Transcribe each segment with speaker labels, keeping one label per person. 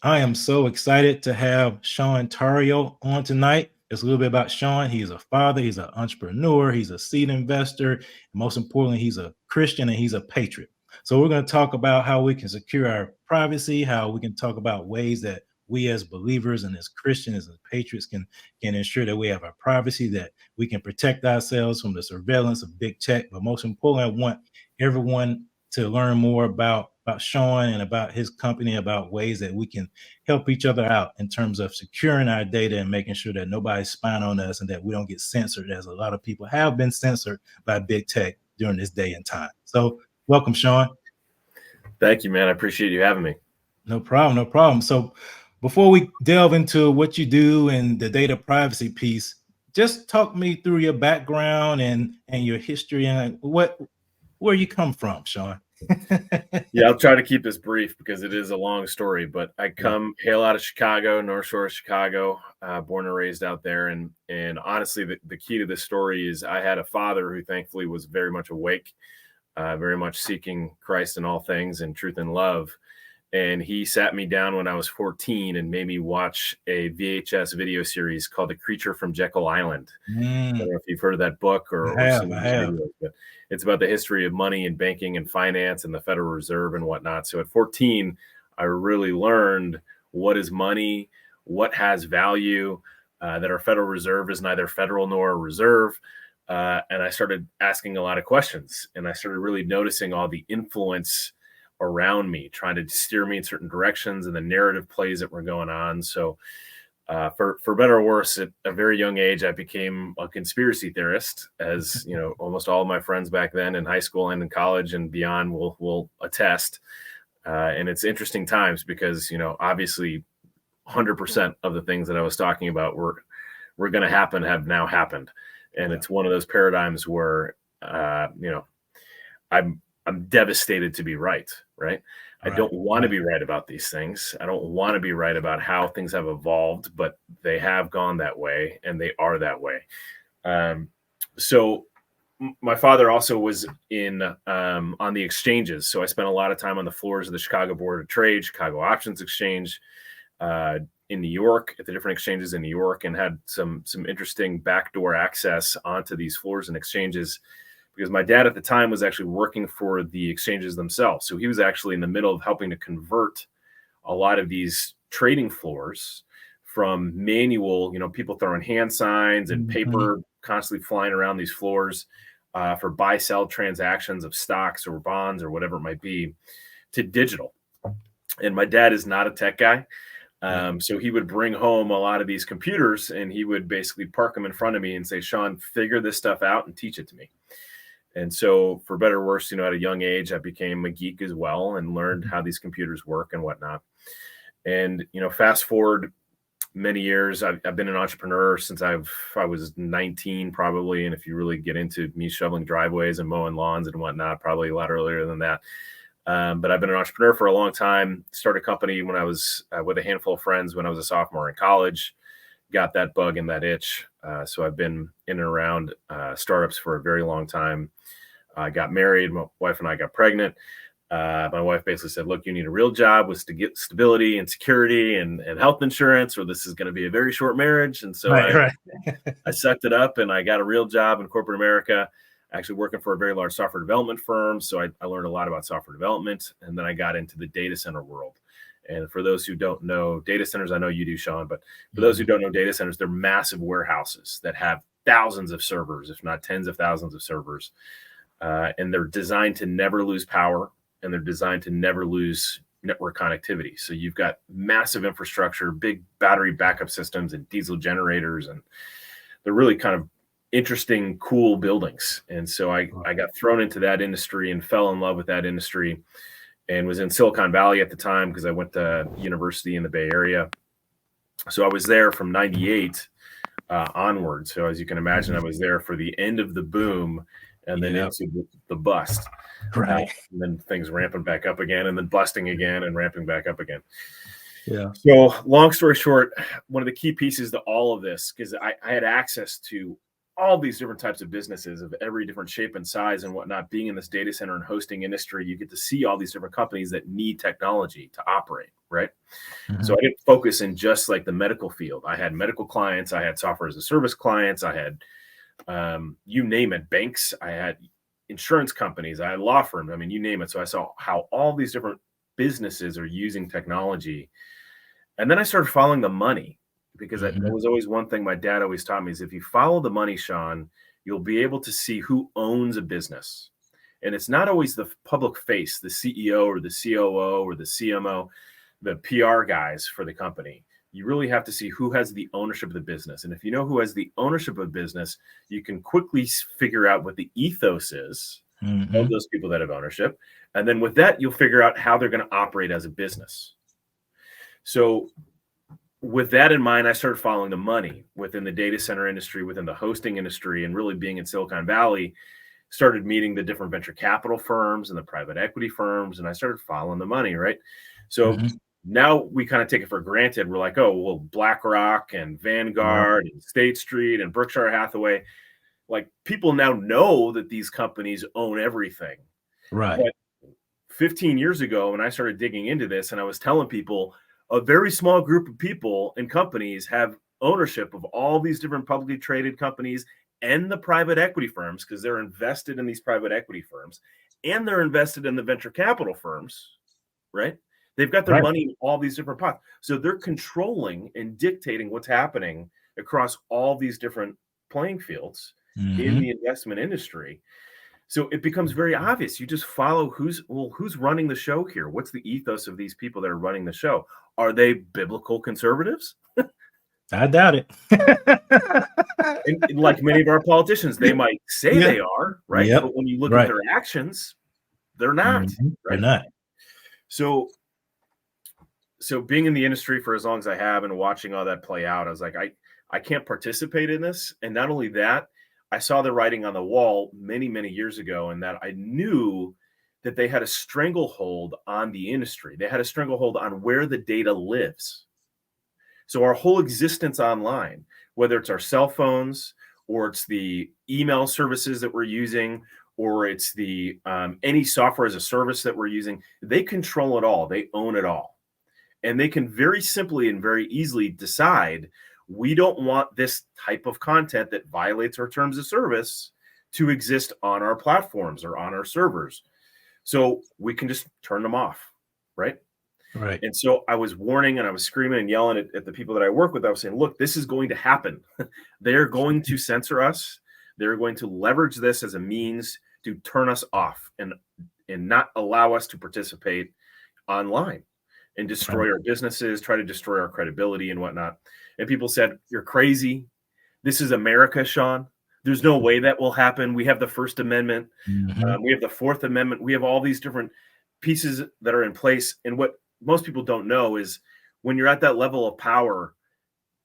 Speaker 1: I am so excited to have Sean Tario on tonight. It's a little bit about Sean. He's a father, he's an entrepreneur, he's a seed investor, and most importantly, he's a Christian and he's a patriot. So we're going to talk about how we can secure our privacy, how we can talk about ways that we as believers and as Christians and patriots can ensure that we have our privacy, that we can protect ourselves from the surveillance of big tech. But most importantly, I want everyone to learn more about Sean and about his company, about ways that we can help each other out in terms of securing our data and making sure that nobody's spying on us and that we don't get censored, as a lot of people have been censored by big tech during this day and time. So, welcome, Sean.
Speaker 2: Thank you, man. I appreciate you having me.
Speaker 1: No problem, no problem. So, before we delve into what you do and the data privacy piece, just talk me through your background and your history and where you come from, Sean.
Speaker 2: Yeah, I'll try to keep this brief because it is a long story, but I
Speaker 1: Yeah.
Speaker 2: hail out of Chicago, North Shore of Chicago, born and raised out there. And honestly, the key to this story is I had a father who thankfully was very much awake, very much seeking Christ in all things and truth and love. And he sat me down when I was 14 and made me watch a VHS video series called The Creature from Jekyll Island. I don't
Speaker 1: Mm,
Speaker 2: know if you've heard of that book or
Speaker 1: I
Speaker 2: seen these
Speaker 1: have.
Speaker 2: videos, but it's about the history of money and banking and finance and the Federal Reserve and whatnot. So at 14, I really learned what is money, what has value, that our Federal Reserve is neither federal nor a reserve. And I started asking a lot of questions, and I started really noticing all the influence around me, trying to steer me in certain directions and the narrative plays that were going on. So for better or worse, at a very young age, I became a conspiracy theorist, as you know, almost all of my friends back then in high school and in college and beyond will attest. And it's interesting times because obviously, 100% of the things that I was talking about were going to happen have now happened, and
Speaker 1: Yeah.
Speaker 2: it's one of those paradigms where I'm devastated to be right, right? I
Speaker 1: Right.
Speaker 2: don't want to
Speaker 1: Right.
Speaker 2: be right about these things. I don't want to be right about how things have evolved, but they have gone that way and they are that way. Um, so my father also was in on the exchanges. So I spent a lot of time on the floors of the Chicago Board of Trade, Chicago Options Exchange, uh, in New York, at the different exchanges in New York, and had some interesting backdoor access onto these floors and exchanges because my dad at the time was actually working for the exchanges themselves. So he was actually in the middle of helping to convert a lot of these trading floors from manual, people throwing hand signs and
Speaker 1: Mhm.
Speaker 2: paper constantly flying around these floors for buy sell transactions of stocks or bonds or whatever it might be, to digital. And my dad is not a tech guy.
Speaker 1: Yeah.
Speaker 2: So he would bring home a lot of these computers and he would basically park them in front of me and say, Sean, figure this stuff out and teach it to me. And so, for better or worse, at a young age, I became a geek as well and learned
Speaker 1: Mhm.
Speaker 2: how these computers work and whatnot. And fast forward many years, I've been an entrepreneur since I was 19, probably. And if you really get into me shoveling driveways and mowing lawns and whatnot, probably a lot earlier than that. But I've been an entrepreneur for a long time. Started a company when I was with a handful of friends when I was a sophomore in college. Got that bug and that itch. So I've been in and around startups for a very long time. I got married. My wife and I got pregnant. My wife basically said, look, you need a real job with to get stability and security and health insurance, or this is going to be a very short marriage. And so
Speaker 1: Right. Right.
Speaker 2: I sucked it up and I got a real job in corporate America, actually working for a very large software development firm. So I learned a lot about software development. And then I got into the data center world. And for those who don't know data centers, I know you do, Sean, but for those who
Speaker 1: Mhm.
Speaker 2: don't know data centers, they're massive warehouses that have thousands of servers, if not tens of thousands of servers. And they're designed to never lose power, and they're designed to never lose network connectivity. So you've got massive infrastructure, big battery backup systems, and diesel generators, and they're really kind of interesting, cool buildings. And so I got thrown into that industry and fell in love with that industry, and was in Silicon Valley at the time because I went to university in the Bay Area. So I was there from 98 onward. So as you can imagine, I
Speaker 1: Mhm.
Speaker 2: was there for the end of the boom and then
Speaker 1: Yeah.
Speaker 2: into the bust.
Speaker 1: Right.
Speaker 2: And then things ramping back up again and then busting again and ramping back up again.
Speaker 1: Yeah.
Speaker 2: So long story short, one of the key pieces to all of this, because I had access to all these different types of businesses of every different shape and size and whatnot. Being in this data center and hosting industry, you get to see all these different companies that need technology to operate, right? So I didn't focus in just like the medical field. I had medical clients, I had software as a service clients, I had you name it, banks, I had insurance companies, I had law firms. I mean, you name it. So I saw how all these different businesses are using technology. And then I started following the money, because that was always one thing my dad always taught me is if you follow the money, Sean, you'll be able to see who owns a business. And it's not always the public face, the CEO or the COO or the CMO, the PR guys for the company. You really have to see who has the ownership of the business. And if you know who has the ownership of business, you can quickly figure out what the ethos is of those people that have ownership. And then with that, you'll figure out how they're going to operate as a business. So with that in mind, I started following the money within the data center industry, within the hosting industry, and really being in Silicon Valley, started meeting the different venture capital firms and the private equity firms, and I started following the money, right? So now we kind of take it for granted. We're like, oh, well, BlackRock and Vanguard and State Street and Berkshire Hathaway, like people now know that these companies own everything.
Speaker 1: Right.
Speaker 2: But 15 years ago, when I started digging into this and I was telling people, a very small group of people and companies have ownership of all these different publicly traded companies and the private equity firms, because they're invested in these private equity firms and they're invested in the venture capital firms, right? They've got their money in all these different pots. So they're controlling and dictating what's happening across all these different playing fields in the investment industry. So it becomes very obvious. You just follow who's running the show here. What's the ethos of these people that are running the show? Are they biblical conservatives?
Speaker 1: I doubt it.
Speaker 2: And like many of our politicians, they might say they are, right?
Speaker 1: Yep.
Speaker 2: But when you look at their actions, they're not. Right?
Speaker 1: They're not.
Speaker 2: So being in the industry for as long as I have and watching all that play out, I was like, I can't participate in this. And not only that, I saw the writing on the wall many, many years ago, and that I knew that they had a stranglehold on the industry. They had a stranglehold on where the data lives. So our whole existence online, whether it's our cell phones or it's the email services that we're using, or it's the any software as a service that we're using, they control it all. They own it all. And they can very simply and very easily decide, we don't want this type of content that violates our terms of service to exist on our platforms or on our servers. So we can just turn them off, right?
Speaker 1: Right.
Speaker 2: And so I was warning and I was screaming and yelling at the people that I work with. I was saying, look, this is going to happen. They're going to censor us. They're going to leverage this as a means to turn us off and not allow us to participate online and destroy our businesses, try to destroy our credibility and whatnot. And people said, you're crazy. This is America, Sean. There's no way that will happen. We have the First Amendment. We have the Fourth Amendment. We have all these different pieces that are in place. And what most people don't know is when you're at that level of power,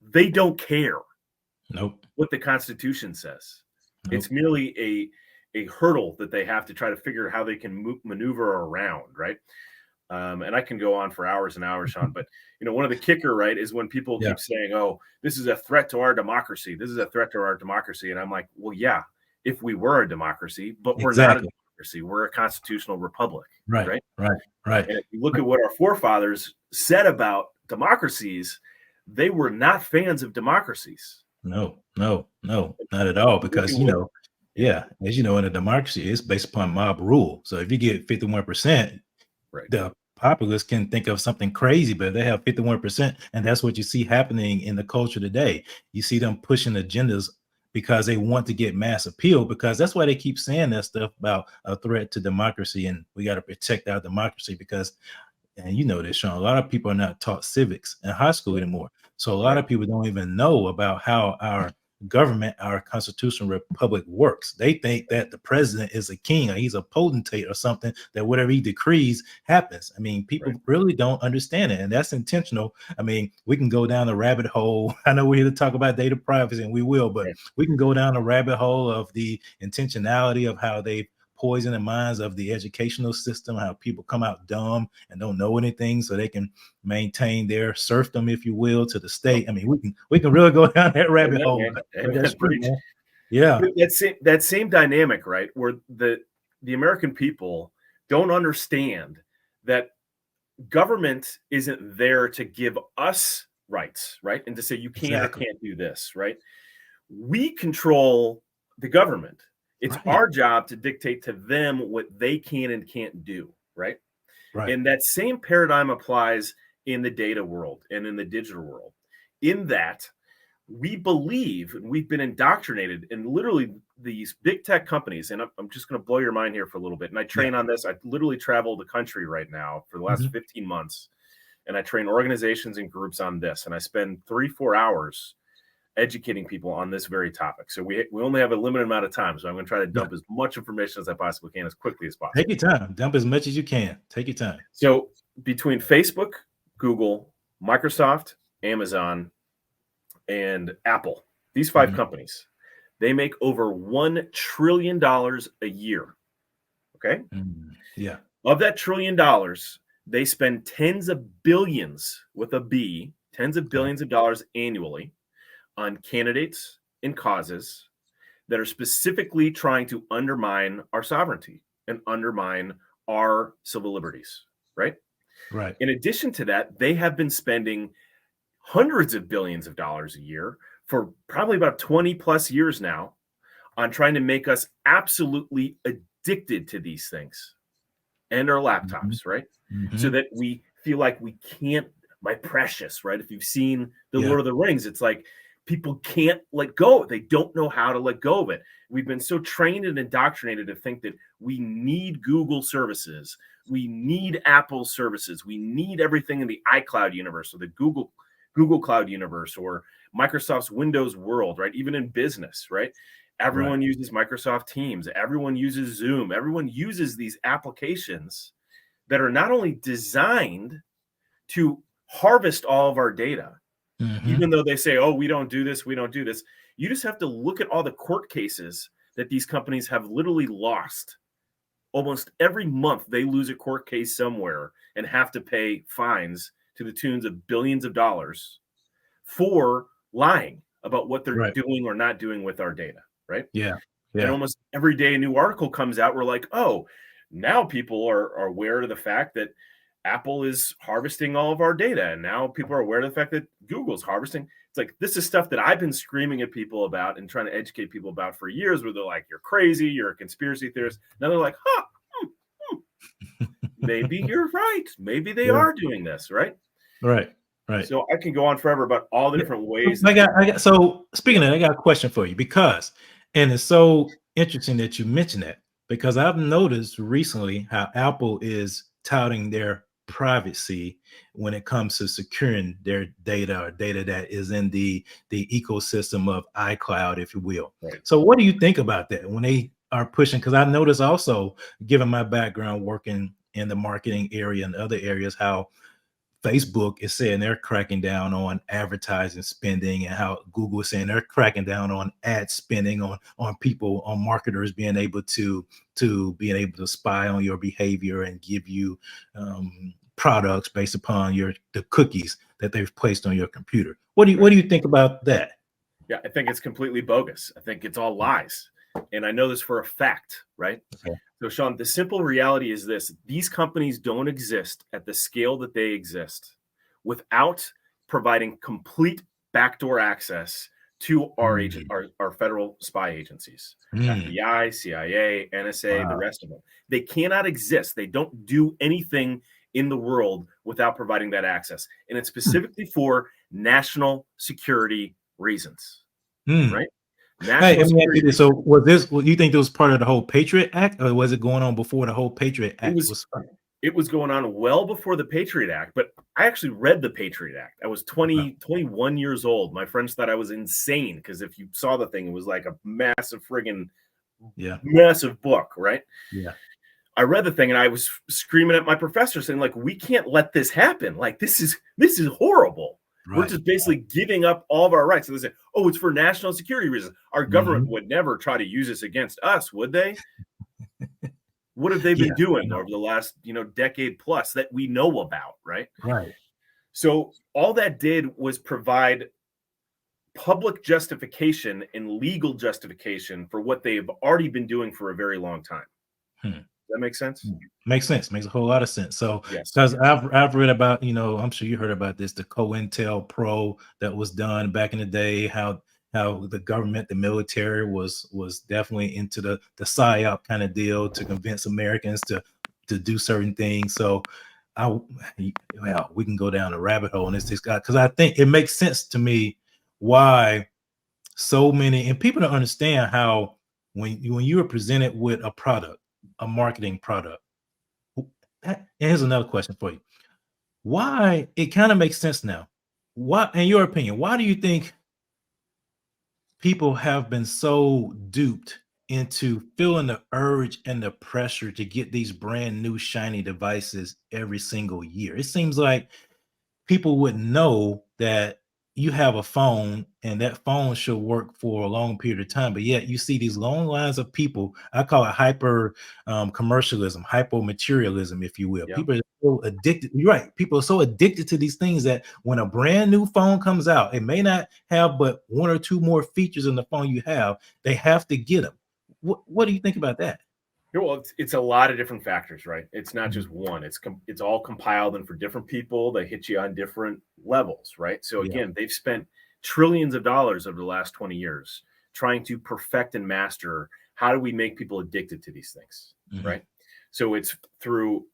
Speaker 2: they don't care what the Constitution says. It's merely a hurdle that they have to try to figure how they can maneuver around, right? And I can go on for hours and hours, Sean, but one of the kicker, right, is when people keep saying, oh, this is a threat to our democracy. This is a threat to our democracy. And I'm like, well, yeah, if we were a democracy, but we're not a democracy. We're a constitutional republic. Right. And if you look at what our forefathers said about democracies, they were not fans of democracies.
Speaker 1: No, not at all. Because, as you know, in a democracy, it's based upon mob rule. So if you get 51%, the populace can think of something crazy, but they have 51%. And that's what you see happening in the culture today. You see them pushing agendas because they want to get mass appeal, because that's why they keep saying that stuff about a threat to democracy. And we got to protect our democracy because, and you know this, Sean, a lot of people are not taught civics in high school anymore. So a lot of people don't even know about how our government, our constitutional republic works. They think that the president is a king or he's a potentate or something, that whatever he decrees happens. I mean, people really don't understand it, and that's intentional. I mean, we can go down the rabbit hole. I know we're here to talk about data privacy, and we will, but we can go down the rabbit hole of the intentionality of how they poison the minds of the educational system, how people come out dumb and don't know anything so they can maintain their serfdom, if you will, to the state. I mean, we can really go down that rabbit hole. That's true, man. Yeah.
Speaker 2: But that same dynamic, right, where the American people don't understand that government isn't there to give us rights, right? And to say you can or
Speaker 1: Exactly.
Speaker 2: can't do this, right? We control the government. It's
Speaker 1: Right.
Speaker 2: our job to dictate to them what they can and can't do, right?
Speaker 1: Right.
Speaker 2: And that same paradigm applies in the data world and in the digital world. In that, we believe, and we've been indoctrinated in literally these big tech companies. And I'm just going to blow your mind here for a little bit. And I
Speaker 1: Yeah.
Speaker 2: train on this. I literally travel the country right now for the last
Speaker 1: Mhm.
Speaker 2: 15 months. And I train organizations and groups on this. And I spend 3-4 hours educating people on this very topic. So we only have a limited amount of time. So I'm going to try to
Speaker 1: Yeah.
Speaker 2: dump as much information as I possibly can as quickly as
Speaker 1: Take
Speaker 2: possible.
Speaker 1: your time. Dump as much as you can. Take your time.
Speaker 2: So between Facebook, Google, Microsoft, Amazon, and Apple, these 5
Speaker 1: Mhm.
Speaker 2: companies, they make over $1 trillion a year. Okay.
Speaker 1: Mhm. Yeah.
Speaker 2: Of that $1 trillion, they spend tens of billions with a B, tens of
Speaker 1: Okay.
Speaker 2: billions of dollars annually on candidates and causes that are specifically trying to undermine our sovereignty and undermine our civil liberties, right?
Speaker 1: Right.
Speaker 2: In addition to that, they have been spending hundreds of billions of dollars a year for probably about 20 plus years now on trying to make us absolutely addicted to these things and our
Speaker 1: Mhm.
Speaker 2: laptops, right? So
Speaker 1: Mhm.
Speaker 2: that we feel like we can't, my precious, right? If you've seen The
Speaker 1: Yeah.
Speaker 2: Lord of the Rings, it's like people can't let go. They don't know how to let go of it. We've been so trained and indoctrinated to think that we need Google services, we need Apple services, we need everything in the iCloud universe or the Google Cloud universe or Microsoft's Windows world, right? Even in business, right?
Speaker 1: Right.
Speaker 2: Everyone uses Microsoft Teams, everyone uses Zoom, everyone uses these applications that are not only designed to harvest all of our data, even
Speaker 1: Mhm.
Speaker 2: though they say, oh, we don't do this, we don't do this. You just have to look at all the court cases that these companies have literally lost. Almost every month, they lose a court case somewhere and have to pay fines to the tunes of billions of dollars for lying about what they're
Speaker 1: Right.
Speaker 2: doing or not doing with our data, right?
Speaker 1: Yeah.
Speaker 2: And
Speaker 1: Yeah.
Speaker 2: almost every day a new article comes out, we're like, oh, now people are aware of the fact that Apple is harvesting all of our data. And now people are aware of the fact that Google's harvesting. It's like, this is stuff that I've been screaming at people about and trying to educate people about for years, where they're like, you're crazy, you're a conspiracy theorist. Now they're like, huh, maybe you're right. Maybe they
Speaker 1: Yeah.
Speaker 2: are doing this, right?
Speaker 1: Right. Right.
Speaker 2: So I can go on forever about all the
Speaker 1: Yeah.
Speaker 2: different
Speaker 1: So
Speaker 2: ways
Speaker 1: I
Speaker 2: that
Speaker 1: got, I got. So
Speaker 2: yeah,
Speaker 1: speaking of that, I got a question for you because, and it's so interesting that you mentioned that because I've noticed recently how Apple is touting their privacy when it comes to securing their data or data that is in the ecosystem of iCloud, if you will.
Speaker 2: right.
Speaker 1: So, what do you think about that when they are pushing? Because I noticed also, given my background working in the marketing area and other areas, how Facebook is saying they're cracking down on advertising spending and how Google is saying they're cracking down on ad spending on people, on marketers being able to being able to spy on your behavior and give you products based upon the cookies that they've placed on your computer. What
Speaker 2: Right.
Speaker 1: do you think about that?
Speaker 2: Yeah, I think it's completely bogus. I think it's all lies. And I know this for a fact, right?
Speaker 1: Okay.
Speaker 2: So, Sean, the simple reality is this: these companies don't exist at the scale that they exist without providing complete backdoor access to our agent,
Speaker 1: Mm.
Speaker 2: our federal spy agencies,
Speaker 1: Mm.
Speaker 2: FBI, CIA, NSA, the
Speaker 1: Wow.
Speaker 2: rest of them. They cannot exist. They don't do anything in the world without providing that access. And it's
Speaker 1: Hmm.
Speaker 2: specifically for national security reasons,
Speaker 1: Mm.
Speaker 2: right?
Speaker 1: Hey,
Speaker 2: National
Speaker 1: let me ask you
Speaker 2: security
Speaker 1: this.
Speaker 2: reasons.
Speaker 1: So was this, you think this was part of the whole Patriot Act, or was it going on before the whole Patriot
Speaker 2: It
Speaker 1: Act
Speaker 2: was
Speaker 1: was started?
Speaker 2: it was going on well before the Patriot Act, but I actually read the Patriot Act. I was
Speaker 1: Okay.
Speaker 2: 21 years old. My friends thought I was insane because if you saw the thing, it was like a massive friggin'
Speaker 1: Yeah.
Speaker 2: massive book, right?
Speaker 1: Yeah.
Speaker 2: I read the thing and I was screaming at my professor saying, like, we can't let this happen. Like, this is horrible. We're
Speaker 1: Right.
Speaker 2: just basically giving up all of our rights. So they say, oh, it's for national security reasons. Our government
Speaker 1: Mhm.
Speaker 2: would never try to use this against us, would they? What have they
Speaker 1: Yeah,
Speaker 2: been
Speaker 1: I
Speaker 2: doing
Speaker 1: know.
Speaker 2: over the last, decade plus that we know about, right?
Speaker 1: Right.
Speaker 2: So all that did was provide public justification and legal justification for what they've already been doing for a very long time.
Speaker 1: Hmm.
Speaker 2: Does that make sense?
Speaker 1: Makes sense. Makes a whole lot of sense. So,
Speaker 2: Yes.
Speaker 1: because I've read about, I'm sure you heard about this, the COINTELPRO that was done back in the day, how the government, the military was definitely into the psyop kind of deal to convince Americans to do certain things. So, I well, we can go down a rabbit hole in this guy because I think it makes sense to me why so many, and people don't understand how when you are presented with a product, a marketing product. And here's another question for you. Why it kind of makes sense now. What, in your opinion, why do you think people have been so duped into feeling the urge and the pressure to get these brand new shiny devices every single year? It seems like people would know that you have a phone and that phone should work for a long period of time, but yet you see these long lines of people. I call it hyper commercialism, hyper materialism, if you will.
Speaker 2: Yeah.
Speaker 1: People are so addicted. You're right. People are so addicted to these things that when a brand new phone comes out, it may not have but one or two more features in the phone you have. They have to get them. What do you think about that?
Speaker 2: Yeah, well, it's a lot of different factors, right? It's not
Speaker 1: Mhm.
Speaker 2: just one. It's all compiled, and for different people, they hit you on different levels, right? So
Speaker 1: Yeah.
Speaker 2: again, they've spent trillions of dollars over the last 20 years trying to perfect and master how do we make people addicted to these things,
Speaker 1: Mhm.
Speaker 2: right? So it's through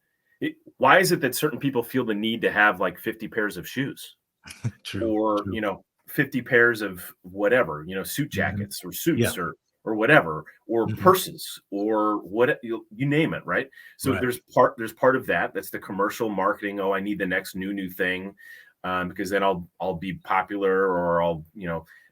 Speaker 2: why is it that certain people feel the need to have like 50 pairs of shoes
Speaker 1: True.
Speaker 2: or,
Speaker 1: True.
Speaker 2: 50 pairs of whatever, suit
Speaker 1: Mhm.
Speaker 2: jackets or
Speaker 1: Yeah.
Speaker 2: suits or whatever, or
Speaker 1: Mhm.
Speaker 2: purses or what you name it, right? So
Speaker 1: Right.
Speaker 2: there's part of that. That's the commercial marketing. Oh, I need the next new thing, because then I'll be popular, or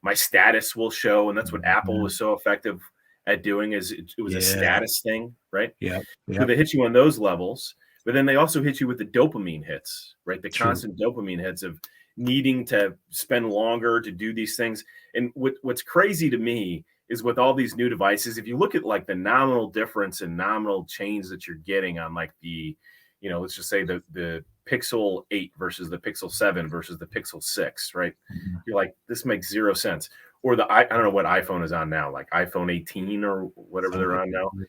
Speaker 2: my status will show, and that's what Apple
Speaker 1: Mhm.
Speaker 2: was so effective at doing. Is it was a
Speaker 1: Yeah.
Speaker 2: status thing, right?
Speaker 1: Yeah.
Speaker 2: So
Speaker 1: Yeah.
Speaker 2: they hit you on those levels, but then they also hit you with the dopamine hits, right? The
Speaker 1: True.
Speaker 2: constant dopamine hits of needing to spend longer to do these things. And what's crazy to me is with all these new devices, if you look at like the nominal difference and nominal change that you're getting on like let's just say the Pixel 8 versus the Pixel 7 versus the Pixel 6, right?
Speaker 1: Mhm.
Speaker 2: You're like, this makes zero sense. Or I don't know what iPhone is on now, like iPhone 18 or whatever
Speaker 1: Something
Speaker 2: they're
Speaker 1: like
Speaker 2: on now.
Speaker 1: that.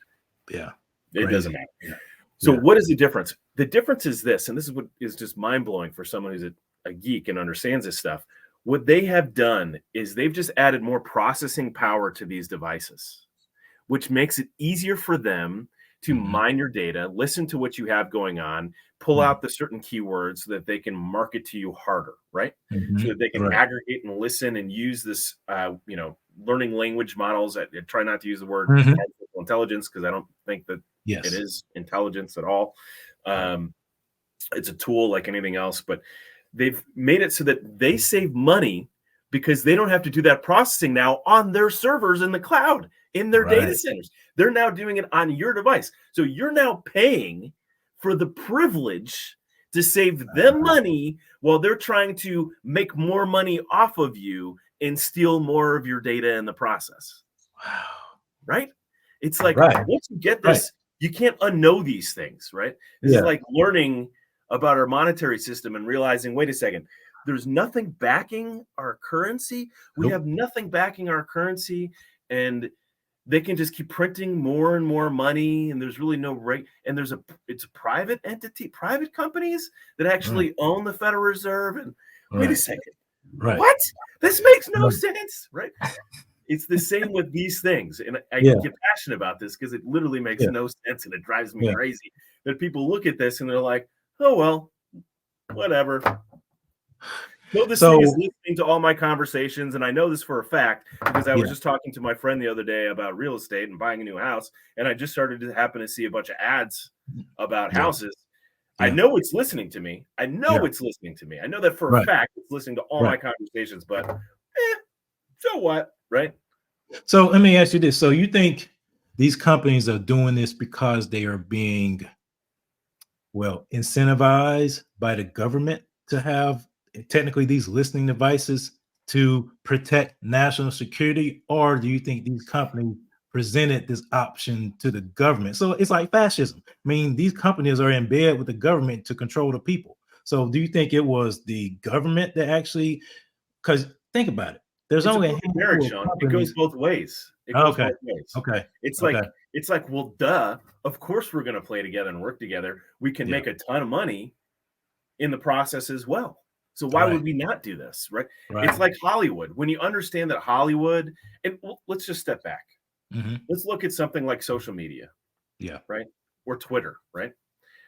Speaker 1: Yeah.
Speaker 2: It doesn't
Speaker 1: Crazy.
Speaker 2: matter.
Speaker 1: Yeah.
Speaker 2: So
Speaker 1: Yeah.
Speaker 2: what is the difference? The difference is this, and this is what is just mind-blowing for someone who's a geek and understands this stuff. What they have done is they've just added more processing power to these devices, which makes it easier for them to
Speaker 1: Mhm.
Speaker 2: mine your data, listen to what you have going on, pull
Speaker 1: Mhm.
Speaker 2: out the certain keywords so that they can market to you harder, right? So
Speaker 1: Mhm.
Speaker 2: that they can
Speaker 1: Right.
Speaker 2: aggregate and listen and use this, learning language models. I try not to use the word
Speaker 1: Mhm.
Speaker 2: artificial intelligence because I don't think that it
Speaker 1: Yes.
Speaker 2: is intelligence at all.
Speaker 1: Right.
Speaker 2: Um, it's a tool like anything else, but they've made it so that they save money because they don't have to do that processing now on their servers in the cloud, in their data
Speaker 1: Right.
Speaker 2: centers. They're now doing it on your device. So you're now paying for the privilege to save them
Speaker 1: Uh-huh.
Speaker 2: money while they're trying to make more money off of you and steal more of your data in the process,
Speaker 1: Wow.
Speaker 2: right? It's like
Speaker 1: Right.
Speaker 2: once you get
Speaker 1: Right.
Speaker 2: this, you can't unknow these things, right? This is
Speaker 1: Yeah.
Speaker 2: like learning about our monetary system and realizing, wait a second, there's nothing backing our currency. We
Speaker 1: Nope.
Speaker 2: have nothing backing our currency, and they can just keep printing more and more money, and there's really no rate. And it's a private entity, private companies that
Speaker 1: Right.
Speaker 2: actually own the Federal Reserve. And wait a
Speaker 1: Right.
Speaker 2: second,
Speaker 1: Right.
Speaker 2: what? This makes no
Speaker 1: Right.
Speaker 2: sense, right? It's the same with these things, and I
Speaker 1: Yeah.
Speaker 2: get passionate about this because it literally makes
Speaker 1: Yeah.
Speaker 2: no sense, and it drives me
Speaker 1: Yeah.
Speaker 2: crazy that people look at this and they're like, "Oh, well, whatever." No, this thing is
Speaker 1: So
Speaker 2: listening to all my conversations, and I know this for a fact because I was
Speaker 1: yeah.
Speaker 2: just talking to my friend the other day about real estate and buying a new house, and I just started to happen to see a bunch of ads about
Speaker 1: Yeah.
Speaker 2: houses. I
Speaker 1: Yeah.
Speaker 2: know it's listening to me. I know
Speaker 1: Yeah.
Speaker 2: it's listening to me. I know that for a
Speaker 1: Right.
Speaker 2: fact it's listening to all my
Speaker 1: Right.
Speaker 2: conversations, but so what, right?
Speaker 1: So let me ask you this. So you think these companies are doing this because they are being, well, incentivized by the government to have technically these listening devices to protect national security? Or do you think these companies presented this option to the government? So it's like fascism. I mean, these companies are in bed with the government to control the people. So do you think it was the government that actually, because think about it. there's
Speaker 2: It's a
Speaker 1: only a
Speaker 2: perfect marriage,
Speaker 1: handful of
Speaker 2: Sean. It goes
Speaker 1: companies.
Speaker 2: both ways. It goes
Speaker 1: Okay.
Speaker 2: both ways.
Speaker 1: Okay.
Speaker 2: It's
Speaker 1: Okay.
Speaker 2: like, well, duh. Of course we're going to play together and work together. We can
Speaker 1: Yeah.
Speaker 2: make a ton of money in the process as well. So why would
Speaker 1: Right.
Speaker 2: we not do this, right? It's
Speaker 1: Right.
Speaker 2: like Hollywood. When you understand that Hollywood, and let's just step back.
Speaker 1: Hmm.
Speaker 2: Let's look at something like social media,
Speaker 1: Yeah.
Speaker 2: right? Or Twitter, right?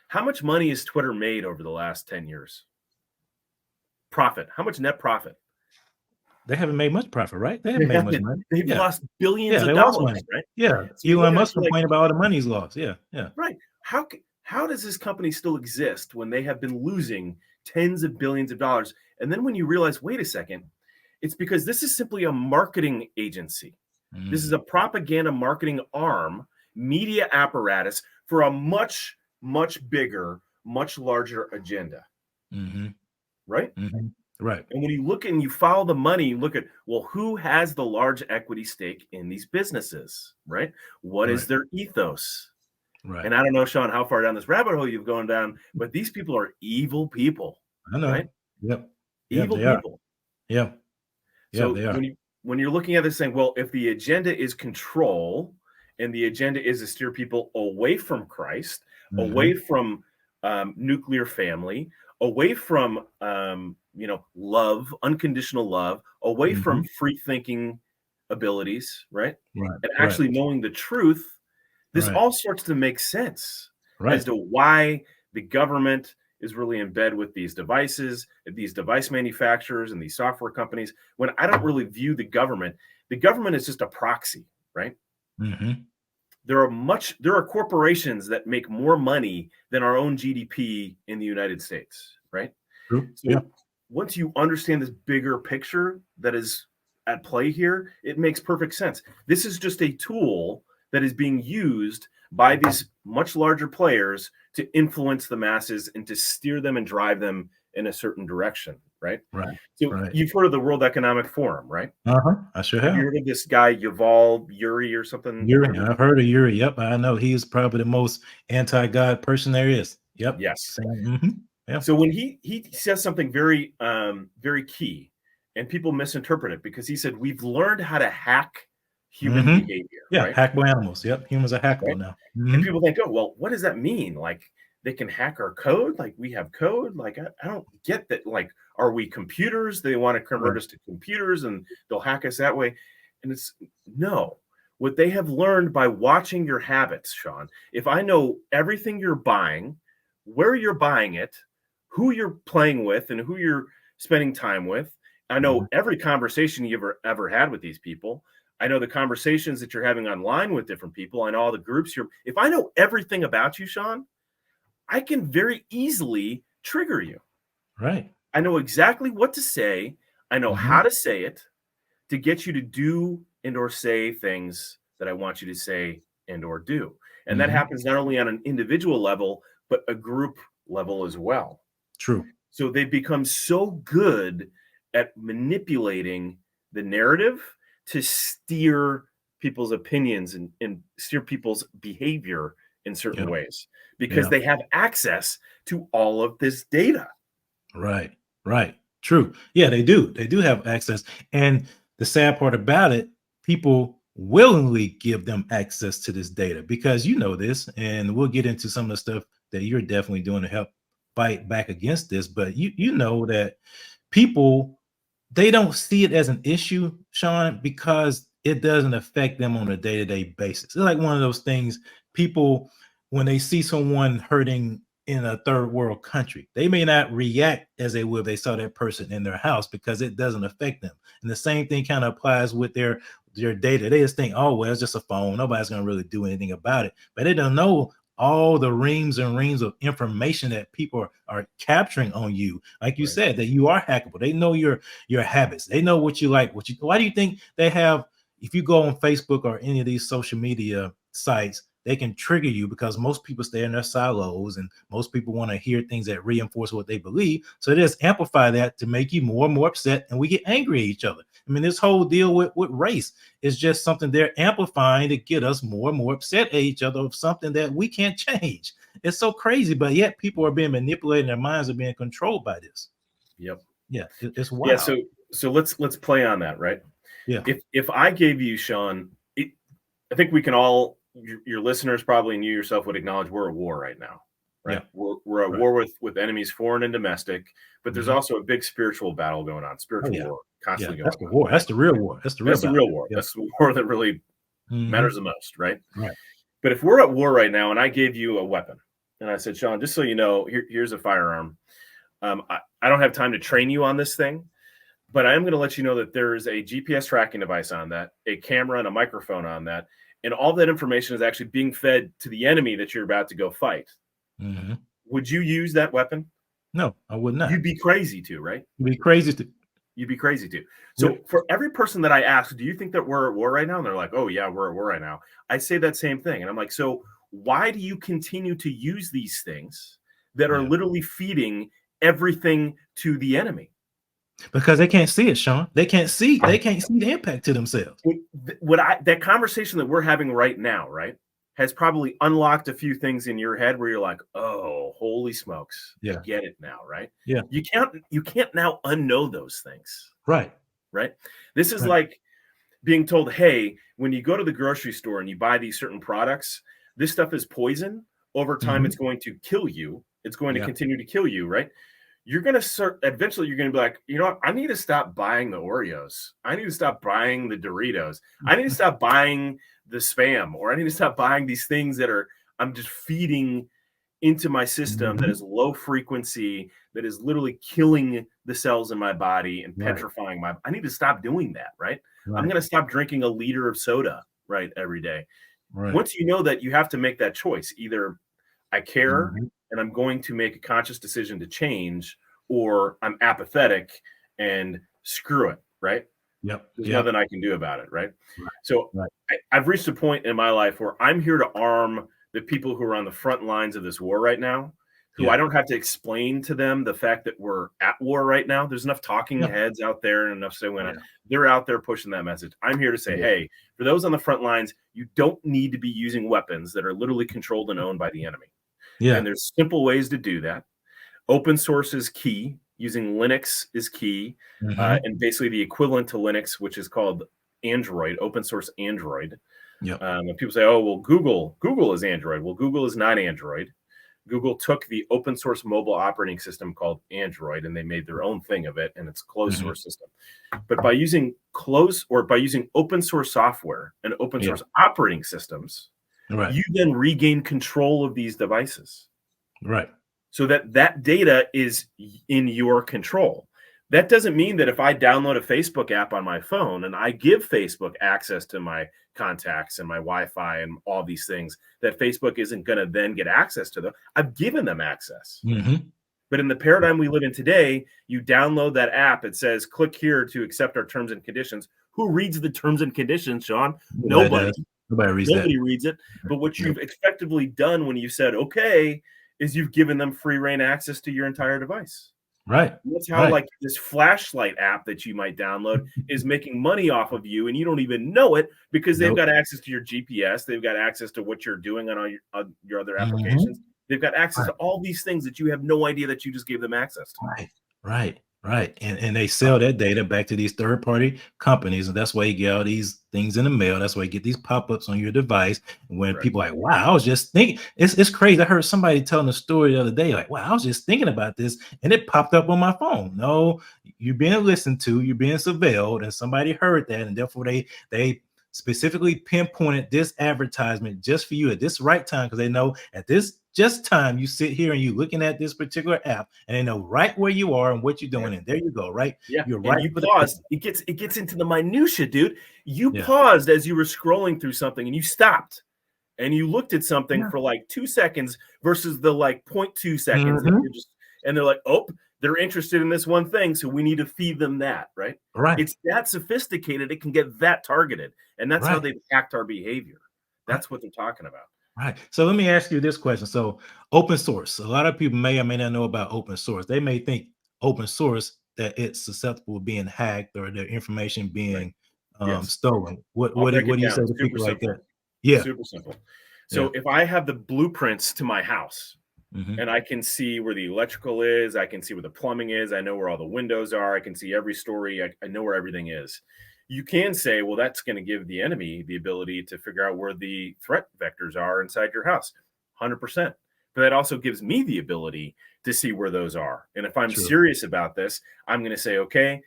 Speaker 2: How much money has Twitter made over the last 10 years? Profit. How much net profit?
Speaker 1: They haven't made much profit, right? They haven't
Speaker 2: They
Speaker 1: made much
Speaker 2: haven't.
Speaker 1: money.
Speaker 2: They've
Speaker 1: Yeah.
Speaker 2: lost billions
Speaker 1: Yeah.
Speaker 2: of
Speaker 1: They lost
Speaker 2: dollars,
Speaker 1: money.
Speaker 2: right?
Speaker 1: Yeah.
Speaker 2: So you look
Speaker 1: Elon
Speaker 2: at it,
Speaker 1: Musk
Speaker 2: you're like,
Speaker 1: complained about all the money he's lost. Yeah. Yeah.
Speaker 2: right. How does this company still exist when they have been losing tens of billions of dollars? And then when you realize, wait a second, it's because this is simply a marketing agency. This is
Speaker 1: Mm-hmm.
Speaker 2: a propaganda marketing arm, media apparatus for a much, much bigger, much larger agenda,
Speaker 1: Mm-hmm.
Speaker 2: right?
Speaker 1: Mm-hmm. Right.
Speaker 2: And when you look and you follow the money, you look at, well, who has the large equity stake in these businesses, right? What is
Speaker 1: Right.
Speaker 2: their ethos?
Speaker 1: Right.
Speaker 2: And I don't know, Sean, how far down this rabbit hole you've gone down, but these people are evil people,
Speaker 1: I know.
Speaker 2: right?
Speaker 1: Yep. Yep.
Speaker 2: Evil
Speaker 1: They are.
Speaker 2: people.
Speaker 1: Yep. Yep.
Speaker 2: So
Speaker 1: They are.
Speaker 2: when you're looking at this saying, well, if the agenda is control and the agenda is to steer people away from Christ, away
Speaker 1: Mm-hmm.
Speaker 2: from nuclear family, away from love, unconditional love, away
Speaker 1: Mm-hmm.
Speaker 2: from free thinking abilities, right?
Speaker 1: Right.
Speaker 2: And
Speaker 1: Right.
Speaker 2: actually knowing the truth, this
Speaker 1: Right.
Speaker 2: all starts to make sense as
Speaker 1: Right.
Speaker 2: to why the government is really in bed with these devices, these device manufacturers, and these software companies. When I don't really view the government is just a proxy, right?
Speaker 1: Mm-hmm.
Speaker 2: There are corporations that make more money than our own GDP in the United States, right?
Speaker 1: True. Yeah.
Speaker 2: So once you understand this bigger picture that is at play here, it makes perfect sense. This is just a tool that is being used by these much larger players to influence the masses and to steer them and drive them in a certain direction, right?
Speaker 1: Right.
Speaker 2: So
Speaker 1: Right.
Speaker 2: you've heard of the World Economic Forum, right?
Speaker 1: Uh-huh. I sure
Speaker 2: Have you
Speaker 1: have.
Speaker 2: heard of this guy Yuval Yuri or something?
Speaker 1: Yuri. I've heard of Yuri. Yep. I know he is probably the most anti-God person there is. Yep.
Speaker 2: Yes.
Speaker 1: Same. Mm-hmm. Yeah.
Speaker 2: So when he says something very very key, and people misinterpret it because he said we've learned how to hack human
Speaker 1: Mm-hmm.
Speaker 2: behavior,
Speaker 1: Yeah.
Speaker 2: right?
Speaker 1: Hackable animals. Yep. Humans are
Speaker 2: Right.
Speaker 1: hackable now.
Speaker 2: And
Speaker 1: Mm-hmm.
Speaker 2: people think, oh well, what does that mean? Like they can hack our code? Like we have code? Like I don't get that. Like are we computers? They want to convert
Speaker 1: Right.
Speaker 2: us to computers and they'll hack us that way. And it's no. What they have learned by watching your habits, Sean. If I know everything you're buying, where you're buying it, who you're playing with, and who you're spending time with, I
Speaker 1: Mm-hmm.
Speaker 2: know every conversation you've ever had with these people. I know the conversations that you're having online with different people. I know all the groups you're. If I know everything about you, Sean, I can very easily trigger you.
Speaker 1: Right.
Speaker 2: I know exactly what to say. I know
Speaker 1: Mm-hmm.
Speaker 2: how to say it to get you to do and or say things that I want you to say and or do. And that
Speaker 1: Mm-hmm.
Speaker 2: happens not only on an individual level, but a group level as well.
Speaker 1: True.
Speaker 2: So they've become so good at manipulating the narrative to steer people's opinions and steer people's behavior in certain
Speaker 1: Yeah.
Speaker 2: ways because
Speaker 1: Yeah.
Speaker 2: they have access to all of this data.
Speaker 1: Right. Right. True. Yeah, they do. They do have access. And the sad part about it, people willingly give them access to this data because you know this, and we'll get into some of the stuff that you're definitely doing to help fight back against this. But you know that people they don't see it as an issue, Sean, because it doesn't affect them on a day-to-day basis. It's like one of those things people, when they see someone hurting in a third world country, they may not react as they would if they saw that person in their house because it doesn't affect them. And the same thing kind of applies with their data. They just think, oh, well, it's just a phone. Nobody's going to really do anything about it. But they don't know all the reams and reams of information that people are capturing on you. Like you
Speaker 2: Right.
Speaker 1: said, that you are hackable. They know your habits. They know what you like, why do you think they have, if you go on Facebook or any of these social media sites, they can trigger you because most people stay in their silos and most people want to hear things that reinforce what they believe. So they just amplify that to make you more and more upset, and we get angry at each other. I mean, this whole deal with race is just something they're amplifying to get us more and more upset at each other of something that we can't change. It's so crazy, but yet people are being manipulated, their minds are being controlled by this.
Speaker 2: Yep.
Speaker 1: Yeah, it's
Speaker 2: Yeah. So
Speaker 1: wild.
Speaker 2: So let's play on that, right?
Speaker 1: Yeah.
Speaker 2: If I gave you, Sean, I think we can all, your listeners probably, and you yourself would acknowledge we're at war right now,
Speaker 1: Yeah.
Speaker 2: right? We're at
Speaker 1: Right.
Speaker 2: war with enemies, foreign and domestic, but there's also a big spiritual battle going on,
Speaker 1: Oh
Speaker 2: spiritual
Speaker 1: yeah.
Speaker 2: war
Speaker 1: Yeah.
Speaker 2: constantly
Speaker 1: That's
Speaker 2: going
Speaker 1: the
Speaker 2: on,
Speaker 1: war.
Speaker 2: right?
Speaker 1: That's the real war. That's the real
Speaker 2: That's the
Speaker 1: battle.
Speaker 2: real war.
Speaker 1: Yeah.
Speaker 2: That's the war that really
Speaker 1: Hmm.
Speaker 2: matters the most, right?
Speaker 1: Right.
Speaker 2: But if we're at war right now and I gave you a weapon and I said, Sean, just so you know, here's a firearm. I don't have time to train you on this thing, but I am going to let you know that there is a GPS tracking device on that, a camera and a microphone on that, and all that information is actually being fed to the enemy that you're about to go fight.
Speaker 1: Hmm.
Speaker 2: Would you use that weapon?
Speaker 1: No, I would not.
Speaker 2: You'd be crazy to, right?
Speaker 1: It'd be crazy to.
Speaker 2: You'd be crazy to. So
Speaker 1: Yep.
Speaker 2: for every person that I ask, do you think that we're at war right now? And they're like, oh yeah, we're at war right now. I say that same thing. And I'm like, so why do you continue to use these things that are
Speaker 1: Yeah.
Speaker 2: literally feeding everything to the enemy?
Speaker 1: Because they can't see it, Sean. They can't see. They can't see the impact to themselves.
Speaker 2: That conversation that we're having right now, right, has probably unlocked a few things in your head where you're like, oh, holy smokes, I
Speaker 1: Yeah.
Speaker 2: get it now, right?
Speaker 1: Yeah.
Speaker 2: You can't now unknow those things,
Speaker 1: Right.
Speaker 2: right? This is
Speaker 1: Right.
Speaker 2: like being told, hey, when you go to the grocery store and you buy these certain products, this stuff is poison. Over time,
Speaker 1: Mhm.
Speaker 2: it's going to kill you. It's going to
Speaker 1: Yeah.
Speaker 2: continue to kill you, right? You're going to start, eventually, you're going to be like, you know what? I need to stop buying the Oreos. I need to stop buying the Doritos. I need to stop buying the Spam, or I need to stop buying these things that I'm just feeding into my system that
Speaker 1: Mhm.
Speaker 2: is low frequency, that is literally killing the cells in my body and
Speaker 1: Right.
Speaker 2: petrifying I need to stop doing that, right? I'm
Speaker 1: Right.
Speaker 2: going to stop drinking a liter of soda, right, every day.
Speaker 1: Right.
Speaker 2: Once you know that, you have to make that choice. Either I care
Speaker 1: Mhm.
Speaker 2: and I'm going to make a conscious decision to change, or I'm apathetic and screw it, right?
Speaker 1: Yep.
Speaker 2: There's
Speaker 1: Yep.
Speaker 2: nothing I can do about it, right?
Speaker 1: Right.
Speaker 2: So
Speaker 1: Right.
Speaker 2: I've reached a point in my life where I'm here to arm the people who are on the front lines of this war right now, who I
Speaker 1: Yeah.
Speaker 2: don't have to explain to them the fact that we're at war right now. There's enough talking
Speaker 1: Yeah.
Speaker 2: heads out there and enough so
Speaker 1: Yeah.
Speaker 2: they're out there pushing that message. I'm here to say,
Speaker 1: Yeah.
Speaker 2: hey, for those on the front lines, you don't need to be using weapons that are literally controlled and owned by the enemy. And
Speaker 1: Yeah.
Speaker 2: there's simple ways to do that. Open source is key. Using Linux is key.
Speaker 1: Mhm.
Speaker 2: And basically the equivalent to Linux, which is called Android, open source Android.
Speaker 1: Yep.
Speaker 2: And people say, oh, well, Google is Android. Well, Google is not Android. Google took the open source mobile operating system called Android and they made their own thing of it, and it's closed
Speaker 1: Mhm.
Speaker 2: source system. But by using open source software and open
Speaker 1: Yeah.
Speaker 2: source operating systems,
Speaker 1: Right.
Speaker 2: you then regain control of these devices
Speaker 1: Right.
Speaker 2: so that data is in your control. That doesn't mean that if I download a Facebook app on my phone and I give Facebook access to my contacts and my Wi-Fi and all these things, that Facebook isn't going to then get access to them. I've given them access.
Speaker 1: Mhm.
Speaker 2: But in the paradigm we live in today, you download that app. It says, click here to accept our terms and conditions. Who reads the terms and conditions, Sean?
Speaker 1: Nobody
Speaker 2: Nobody.
Speaker 1: does. Nobody reads that.
Speaker 2: Nobody reads it. But what
Speaker 1: Nope.
Speaker 2: you've effectively done when you said, okay, is you've given them free reign access to your entire device.
Speaker 1: Right.
Speaker 2: And that's how
Speaker 1: Right.
Speaker 2: like this flashlight app that you might download is making money off of you, and you don't even know it because they've
Speaker 1: Nope.
Speaker 2: got access to your GPS. They've got access to what you're doing on all your other applications.
Speaker 1: Mhm.
Speaker 2: They've got access
Speaker 1: Right.
Speaker 2: to all these things that you have no idea that you just gave them access to.
Speaker 1: Right. Right. Right. And they sell that data back to these third party companies, and that's why you get all these things in the mail. That's why you get these pop ups on your device. And when
Speaker 2: Right.
Speaker 1: people are like, wow, I was just thinking, it's crazy. I heard somebody telling a story the other day, like, wow, I was just thinking about this, and it popped up on my phone. No, you're being listened to, you're being surveilled, and somebody heard that, and therefore they specifically pinpointed this advertisement just for you at this right time, because they know at this just time you sit here and you looking at this particular app, and they know right where you are and what you're doing,
Speaker 2: Right.
Speaker 1: and there you go, right?
Speaker 2: Yeah,
Speaker 1: You're
Speaker 2: and
Speaker 1: right
Speaker 2: you
Speaker 1: for the
Speaker 2: paused.
Speaker 1: click.
Speaker 2: It gets into the minutia, dude. You
Speaker 1: Yeah.
Speaker 2: paused as you were scrolling through something, and you stopped, and you looked at something
Speaker 1: Yeah.
Speaker 2: for like 2 seconds versus the like 0.2 seconds that
Speaker 1: Mhm.
Speaker 2: you're just, and they're like, oh, they're interested in this one thing, so we need to feed them that, right?
Speaker 1: Right.
Speaker 2: It's that sophisticated. It can get that targeted, and that's how
Speaker 1: Right.
Speaker 2: they've hacked our behavior.
Speaker 1: Right.
Speaker 2: That's what they're talking about.
Speaker 1: Right. So let me ask you this question. So open source. A lot of people may or may not know about open source. They may think open source that it's susceptible of being hacked or their information
Speaker 2: Right.
Speaker 1: being
Speaker 2: Yes.
Speaker 1: stolen. What
Speaker 2: I'll
Speaker 1: what do,
Speaker 2: break
Speaker 1: what
Speaker 2: it
Speaker 1: do you say
Speaker 2: down.
Speaker 1: to
Speaker 2: Super
Speaker 1: people like
Speaker 2: simple.
Speaker 1: that? Yeah.
Speaker 2: Super simple.
Speaker 1: Yeah.
Speaker 2: So if I have the blueprints to my house,
Speaker 1: Mm-hmm.
Speaker 2: and I can see where the electrical is. I can see where the plumbing is. I know where all the windows are. I can see every story. I know where everything is. You can say, well, that's going to give the enemy the ability to figure out where the threat vectors are inside your house. 100%. But that also gives me the ability to see where those are. And if I'm
Speaker 1: True.
Speaker 2: serious about this, I'm going to say, okay,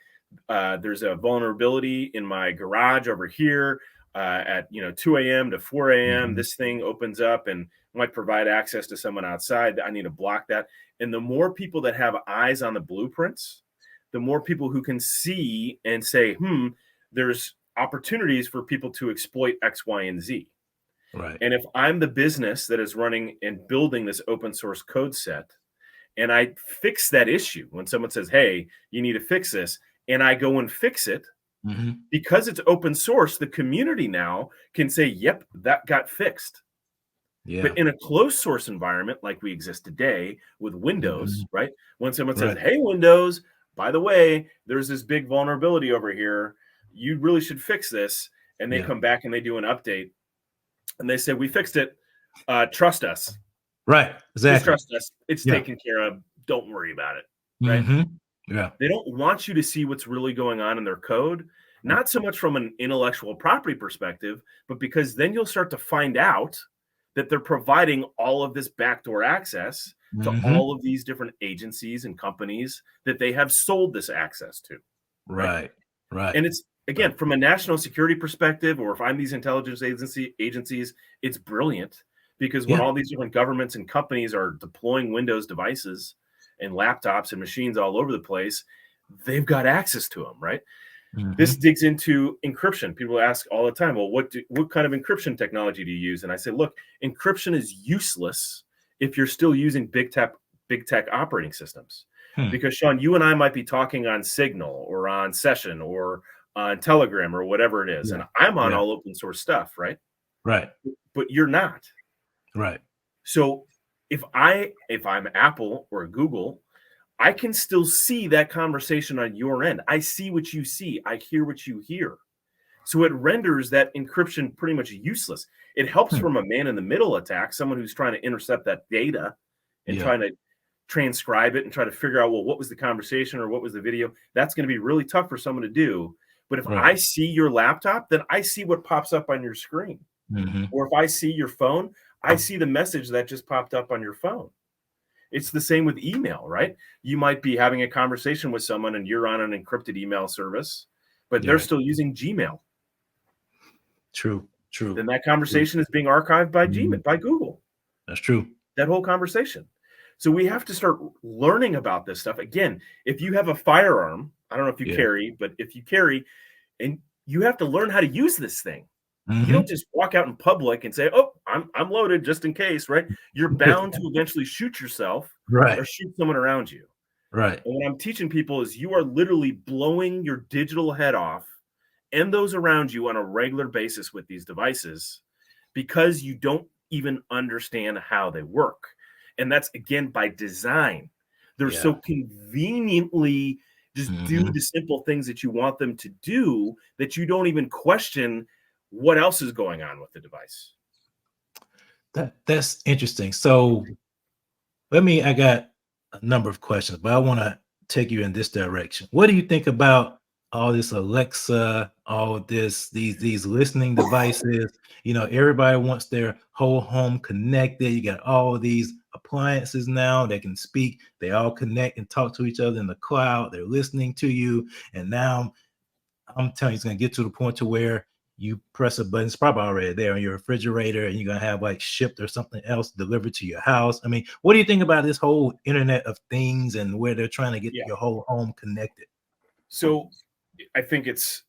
Speaker 2: there's a vulnerability in my garage over here at 2 a.m. to 4 a.m.
Speaker 1: Mm-hmm.
Speaker 2: This thing opens up and might provide access to someone outside. I need to block that. And the more people that have eyes on the blueprints, the more people who can see and say, there's opportunities for people to exploit X, Y, and Z.
Speaker 1: Right.
Speaker 2: And if I'm the business that is running and building this open source code set, and I fix that issue when someone says, hey, you need to fix this, and I go and fix it,
Speaker 1: Mm-hmm.
Speaker 2: because it's open source, the community now can say, yep, that got fixed.
Speaker 1: Yeah.
Speaker 2: But in a closed source environment like we exist today with Windows,
Speaker 1: Mm-hmm.
Speaker 2: right? When someone says,
Speaker 1: Right.
Speaker 2: hey, Windows, by the way, there's this big vulnerability over here. You really should fix this. And they
Speaker 1: Yeah.
Speaker 2: come back and they do an update and they say, we fixed it. Trust us.
Speaker 1: Right.
Speaker 2: Just
Speaker 1: Exactly.
Speaker 2: trust us. It's
Speaker 1: Yeah.
Speaker 2: taken care of. Don't worry about it. Right.
Speaker 1: Mm-hmm. Yeah.
Speaker 2: They don't want you to see what's really going on in their code, not so much from an intellectual property perspective, but because then you'll start to find out that they're providing all of this backdoor access to
Speaker 1: Mm-hmm.
Speaker 2: all of these different agencies and companies that they have sold this access to. Right.
Speaker 1: Right. Right.
Speaker 2: And it's, again,
Speaker 1: Right.
Speaker 2: from a national security perspective, or if I'm these intelligence agencies, it's brilliant because when
Speaker 1: Yeah.
Speaker 2: all these different governments and companies are deploying Windows devices and laptops and machines all over the place, they've got access to them, right?
Speaker 1: Mm-hmm.
Speaker 2: This digs into encryption. People ask all the time, well, what kind of encryption technology do you use? And I say, look, encryption is useless if you're still using big tech operating systems. Because Sean, you and I might be talking on Signal or on Session or on Telegram or whatever it is.
Speaker 1: Yeah.
Speaker 2: And I'm on
Speaker 1: Yeah.
Speaker 2: all open source stuff, right?
Speaker 1: Right.
Speaker 2: But you're not.
Speaker 1: Right.
Speaker 2: So if I'm Apple or Google, I can still see that conversation on your end. I see what you see. I hear what you hear. So it renders that encryption pretty much useless. It helps from a man in the middle attack, someone who's trying to intercept that data and
Speaker 1: Yeah.
Speaker 2: trying to transcribe it and try to figure out, well, what was the conversation or what was the video? That's going to be really tough for someone to do. But if I
Speaker 1: Right.
Speaker 2: see your laptop, then I see what pops up on your screen.
Speaker 1: Mm-hmm.
Speaker 2: Or if I see your phone, I see the message that just popped up on your phone. It's the same with email, right? You might be having a conversation with someone and you're on an encrypted email service, but they're
Speaker 1: Right.
Speaker 2: still using Gmail.
Speaker 1: True. True.
Speaker 2: Then that conversation is being archived by Gmail, by Google.
Speaker 1: That's true.
Speaker 2: That whole conversation. So we have to start learning about this stuff. Again, if you have a firearm, I don't know if you
Speaker 1: Yeah.
Speaker 2: carry, but if you carry, and you have to learn how to use this thing.
Speaker 1: Mm-hmm.
Speaker 2: You don't just walk out in public and say, "Oh, I'm loaded just in case," right? You're bound to eventually shoot yourself
Speaker 1: Right.
Speaker 2: or shoot someone around you.
Speaker 1: Right.
Speaker 2: And what I'm teaching people is you are literally blowing your digital head off and those around you on a regular basis with these devices because you don't even understand how they work. And that's, again, by design. They're
Speaker 1: Yeah.
Speaker 2: so conveniently just do
Speaker 1: Mhm.
Speaker 2: the simple things that you want them to do that you don't even question what else is going on with the device.
Speaker 1: That's interesting. So I got a number of questions, but I want to take you in this direction. What do you think about all this Alexa, all these listening devices? Everybody wants their whole home connected. You got all these appliances now that can speak. They all connect and talk to each other in the cloud. They're listening to you. And now I'm telling you, it's going to get to the point to where you press a button. It's probably already there on your refrigerator, and you're going to have like shipped or something else delivered to your house. I mean, what do you think about this whole Internet of Things and where they're trying to get
Speaker 2: Yeah.
Speaker 1: your whole home connected?
Speaker 2: So I think it's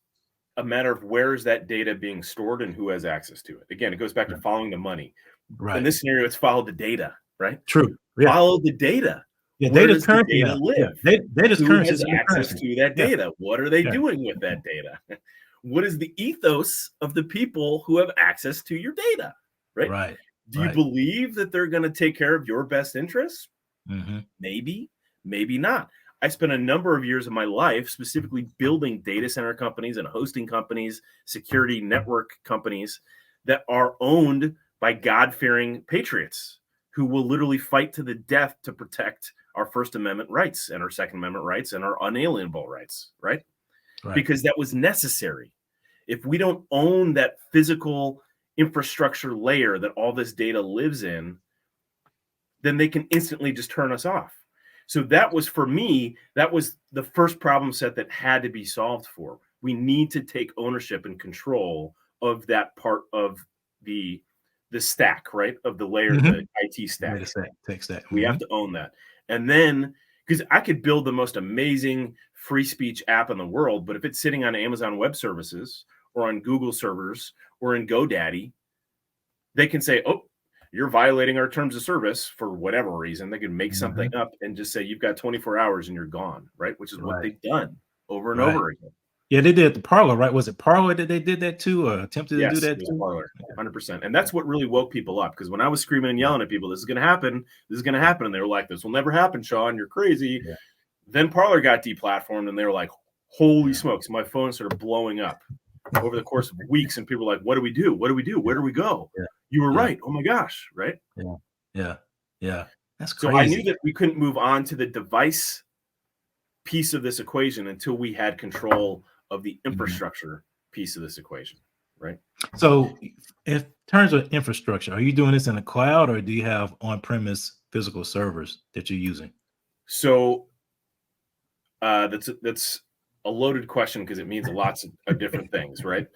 Speaker 2: a matter of where is that data being stored and who has access to it. Again, it goes back to following the money.
Speaker 1: Right.
Speaker 2: In this scenario, it's follow the data, right?
Speaker 1: True. Yeah.
Speaker 2: Follow the data.
Speaker 1: Yeah,
Speaker 2: Where
Speaker 1: data's
Speaker 2: does the
Speaker 1: currency
Speaker 2: data
Speaker 1: now.
Speaker 2: live?
Speaker 1: Yeah. Data's
Speaker 2: Who
Speaker 1: currency.
Speaker 2: has access to that
Speaker 1: Yeah.
Speaker 2: data? What are they
Speaker 1: Yeah.
Speaker 2: doing with that data? What is the ethos of the people who have access to your data, right?
Speaker 1: Right.
Speaker 2: Do you believe that they're going to take care of your best interests?
Speaker 1: Mm-hmm.
Speaker 2: Maybe, maybe not. I spent a number of years of my life specifically building data center companies and hosting companies, security network companies that are owned by God-fearing patriots who will literally fight to the death to protect our First Amendment rights and our Second Amendment rights and our unalienable rights, right? Because that was necessary. If we don't own that physical infrastructure layer that all this data lives in, then they can instantly just turn us off. So that was, for me, that was the first problem set that had to be solved for. We need to take ownership and control of that part of the stack, right? Of the layer, the IT stack.
Speaker 1: Tech stack.
Speaker 2: We have to own that. And then, because I could build the most amazing free speech app in the world, but if it's sitting on Amazon Web Services or on Google servers or in GoDaddy, they can say, oh, you're violating our terms of service for whatever reason. They can make something up and just say, you've got 24 hours and you're gone, right? Which is what they've done over and over again.
Speaker 1: Yeah, they did the Parler, right? Was it Parler that they did that too, or attempted to do that
Speaker 2: Yes,
Speaker 1: too?
Speaker 2: Parler, 100%. And that's what really woke people up, because when I was screaming and yelling at people, this is going to happen, this is going to happen, and they were like, this will never happen, Sean, you're crazy.
Speaker 1: Yeah.
Speaker 2: Then Parler got deplatformed, and they were like, holy smokes, my phone started blowing up over the course of weeks, and people were like, what do we do? What do we do? Where do we go?
Speaker 1: Yeah.
Speaker 2: You were right. Oh my gosh, right?
Speaker 1: Yeah. That's crazy.
Speaker 2: So I knew that we couldn't move on to the device piece of this equation until we had control of the infrastructure piece of this equation, right?
Speaker 1: So in terms of infrastructure, are you doing this in the cloud, or do you have on-premise physical servers that you're using?
Speaker 2: So that's a loaded question, because it means lots of different things, right?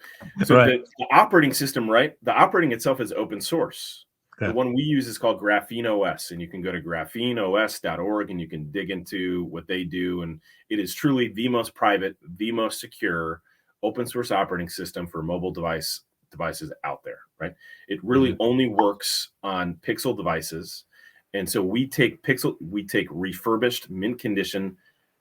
Speaker 2: So the operating system, right? The operating itself is open source. The one we use is called Graphene OS, and you can go to grapheneos.org and you can dig into what they do. And it is truly the most private, the most secure open source operating system for mobile devices out there, right? It really only works on Pixel devices. And so we take refurbished, mint condition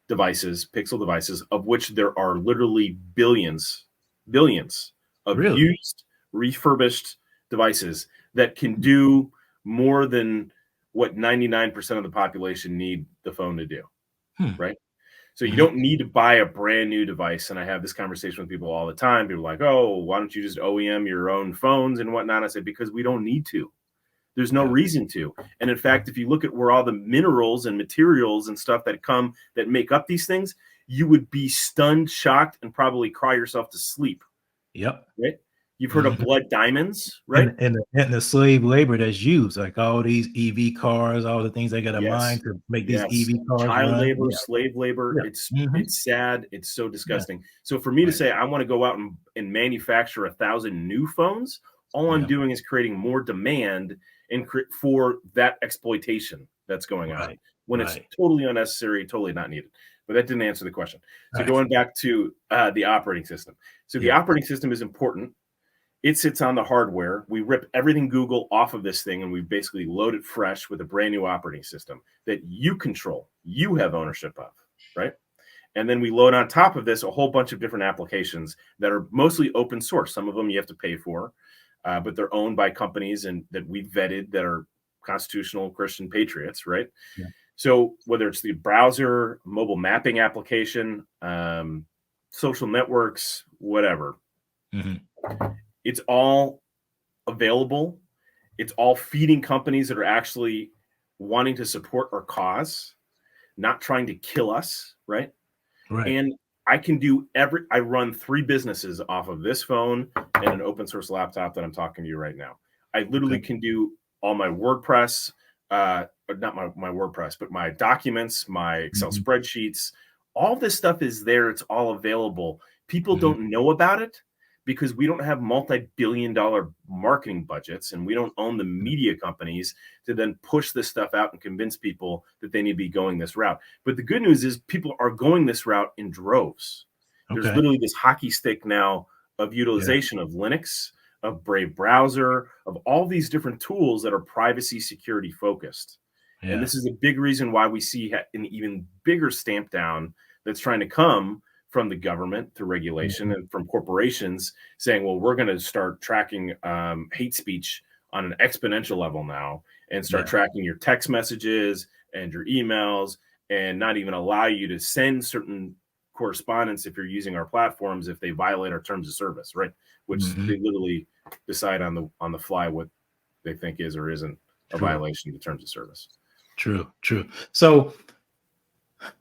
Speaker 2: devices, Pixel devices, of which there are literally billions of used, refurbished devices that can do more than what 99% of the population need the phone to do, right? So you don't need to buy a brand new device. And I have this conversation with people all the time. People are like, oh, why don't you just OEM your own phones and whatnot? I say, because we don't need to. There's no reason to. And in fact, if you look at where all the minerals and materials and stuff that make up these things, you would be stunned, shocked, and probably cry yourself to sleep.
Speaker 1: Yep.
Speaker 2: Right? You've heard of blood diamonds, right?
Speaker 1: And the slave labor that's used, like all these EV cars, all the things they got to mine to make these EV cars
Speaker 2: Child
Speaker 1: run.
Speaker 2: labor, slave labor. It's sad. It's so disgusting. So for me to say I want to go out and manufacture 1,000 new phones, all I'm doing is creating more demand and for that exploitation that's going on when it's totally unnecessary, totally not needed. But that didn't answer the question. So going back to the operating system. So the operating system is important. It sits on the hardware. We rip everything Google off of this thing, and we basically load it fresh with a brand new operating system that you control, you have ownership of, right? And then we load on top of this a whole bunch of different applications that are mostly open source. Some of them you have to pay for, but they're owned by companies and that we've vetted that are constitutional Christian patriots, right? Yeah. So whether it's the browser, mobile mapping application, social networks, whatever, it's all available. It's all feeding companies that are actually wanting to support our cause, not trying to kill us, right? And I can do I run 3 businesses off of this phone and an open source laptop that I'm talking to you right now. I literally can do all my WordPress, not my WordPress, but my documents, my Excel spreadsheets. All this stuff is there. It's all available. People don't know about it because we don't have multi-billion-dollar marketing budgets, and we don't own the media companies to then push this stuff out and convince people that they need to be going this route. But the good news is people are going this route in droves. There's literally this hockey stick now of utilization of Linux, of Brave browser, of all these different tools that are privacy security focused. And this is a big reason why we see an even bigger stamp down that's trying to come from the government through regulation and from corporations saying, well, we're going to start tracking hate speech on an exponential level now and start tracking your text messages and your emails and not even allow you to send certain correspondence if you're using our platforms if they violate our terms of service, right? Which they literally decide on the fly what they think is or isn't a violation of the terms of service.
Speaker 1: True. So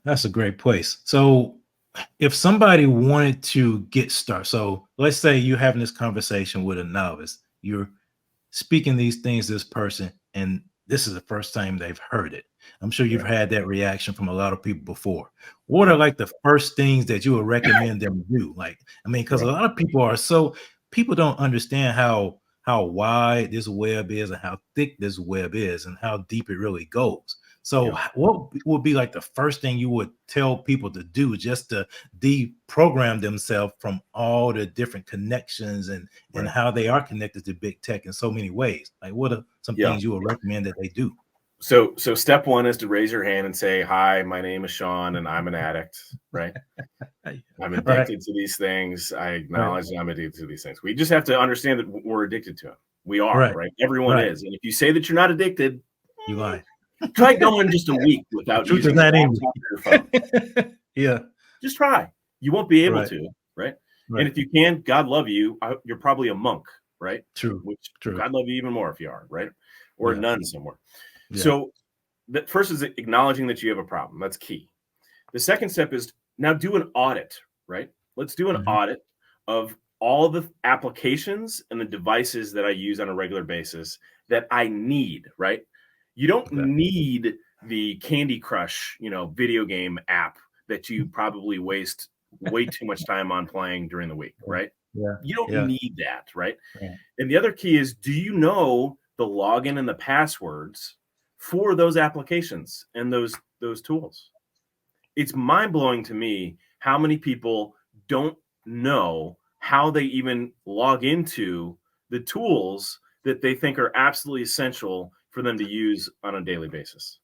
Speaker 1: that's a great place. So if somebody wanted to get started, so let's say you're having this conversation with a novice, you're speaking these things to this person, and this is the first time they've heard it. I'm sure you've had that reaction from a lot of people before. What are like the first things that you would recommend them do? Like, I mean, because a lot of people don't understand how wide this web is and how thick this web is and how deep it really goes. So what would be like the first thing you would tell people to do just to deprogram themselves from all the different connections and how they are connected to big tech in so many ways? Like, what are some things you would recommend that they do?
Speaker 2: So step one is to raise your hand and say, hi, my name is Sean and I'm an addict, right? I'm addicted to these things. I acknowledge that I'm addicted to these things. We just have to understand that we're addicted to them. We are, right? Everyone is. And if you say that you're not addicted,
Speaker 1: you lie.
Speaker 2: Try going just a week without using your laptop or your phone. Just try. You won't be able to, right? And if you can, God love you. You're probably a monk, right?
Speaker 1: True.
Speaker 2: God love you even more if you are, right? Or a nun somewhere. So the first is acknowledging that you have a problem. That's key. The second step is now do an audit, right? Let's do an audit of all the applications and the devices that I use on a regular basis that I need, right? You don't need the Candy Crush, video game app that you probably waste way too much time on playing during the week, right? You don't need that, right? And the other key is, do you know the login and the passwords for those applications and those tools? It's mind-blowing to me how many people don't know how they even log into the tools that they think are absolutely essential for them to use on a daily basis,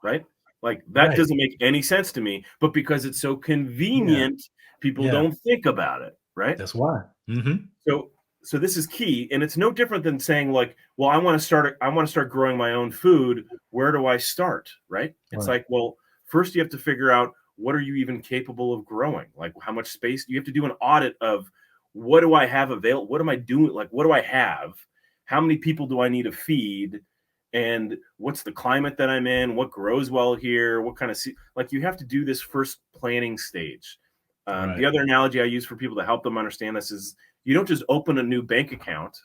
Speaker 2: right? Like that doesn't make any sense to me, but because it's so convenient, people don't think about it, right?
Speaker 1: That's why.
Speaker 2: So this is key, and it's no different than saying like, well, I want to start growing my own food. Where do I start, right? It's like, well, first you have to figure out what are you even capable of growing? Like how much space you have to do an audit of what do I have available? What am I doing? Like, what do I have? How many people do I need to feed? And what's the climate that I'm in? What grows well here? What kind of like you have to do this first planning stage. The other analogy I use for people to help them understand this is you don't just open a new bank account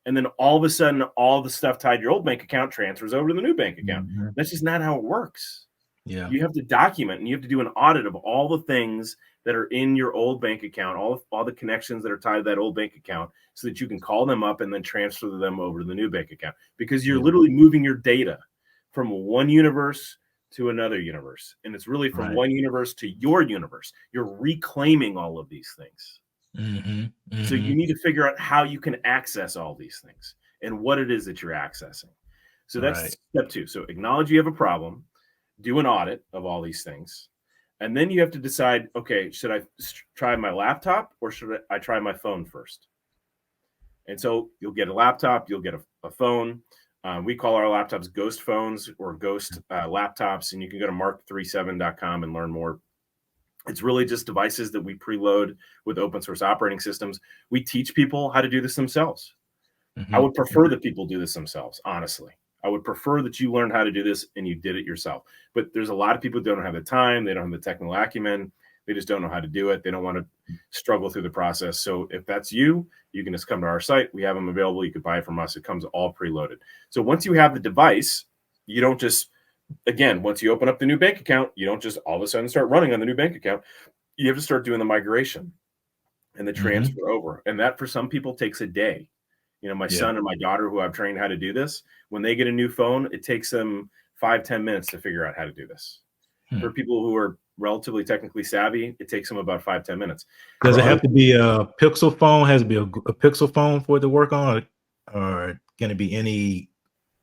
Speaker 2: and then all of a sudden all the stuff tied to your old bank account transfers over to the new bank account. That's just not how it works. You have to document and you have to do an audit of all the things that are in your old bank account, all the connections that are tied to that old bank account, so that you can call them up and then transfer them over to the new bank account, because you're literally moving your data from one universe to another universe. And it's really from one universe to your universe. You're reclaiming all of these things. So you need to figure out how you can access all these things and what it is that you're accessing. So that's step two. So acknowledge you have a problem, do an audit of all these things. And then you have to decide, okay, should I try my laptop or should I try my phone first? And so you'll get a laptop, you'll get a phone. We call our laptops ghost phones or ghost laptops, and you can go to mark37.com and learn more. It's really just devices that we preload with open source operating systems. We teach people how to do this themselves. I would prefer that people do this themselves, honestly. I would prefer that you learned how to do this and you did it yourself. But there's a lot of people who don't have the time. They don't have the technical acumen. They just don't know how to do it. They don't want to struggle through the process. So if that's you, you can just come to our site. We have them available. You could buy it from us. It comes all preloaded. So once you have the device, you don't just, again, once you open up the new bank account, you don't just all of a sudden start running on the new bank account. You have to start doing the migration and the transfer over. And that for some people takes a day. You know, my son and my daughter, who I've trained how to do this, when they get a new phone, it takes them 5-10 minutes to figure out how to do this. For people who are relatively technically savvy, it takes them about 5-10 minutes.
Speaker 1: Does it have to be a Pixel phone? Has to be a Pixel phone for it to work on, or can it be any,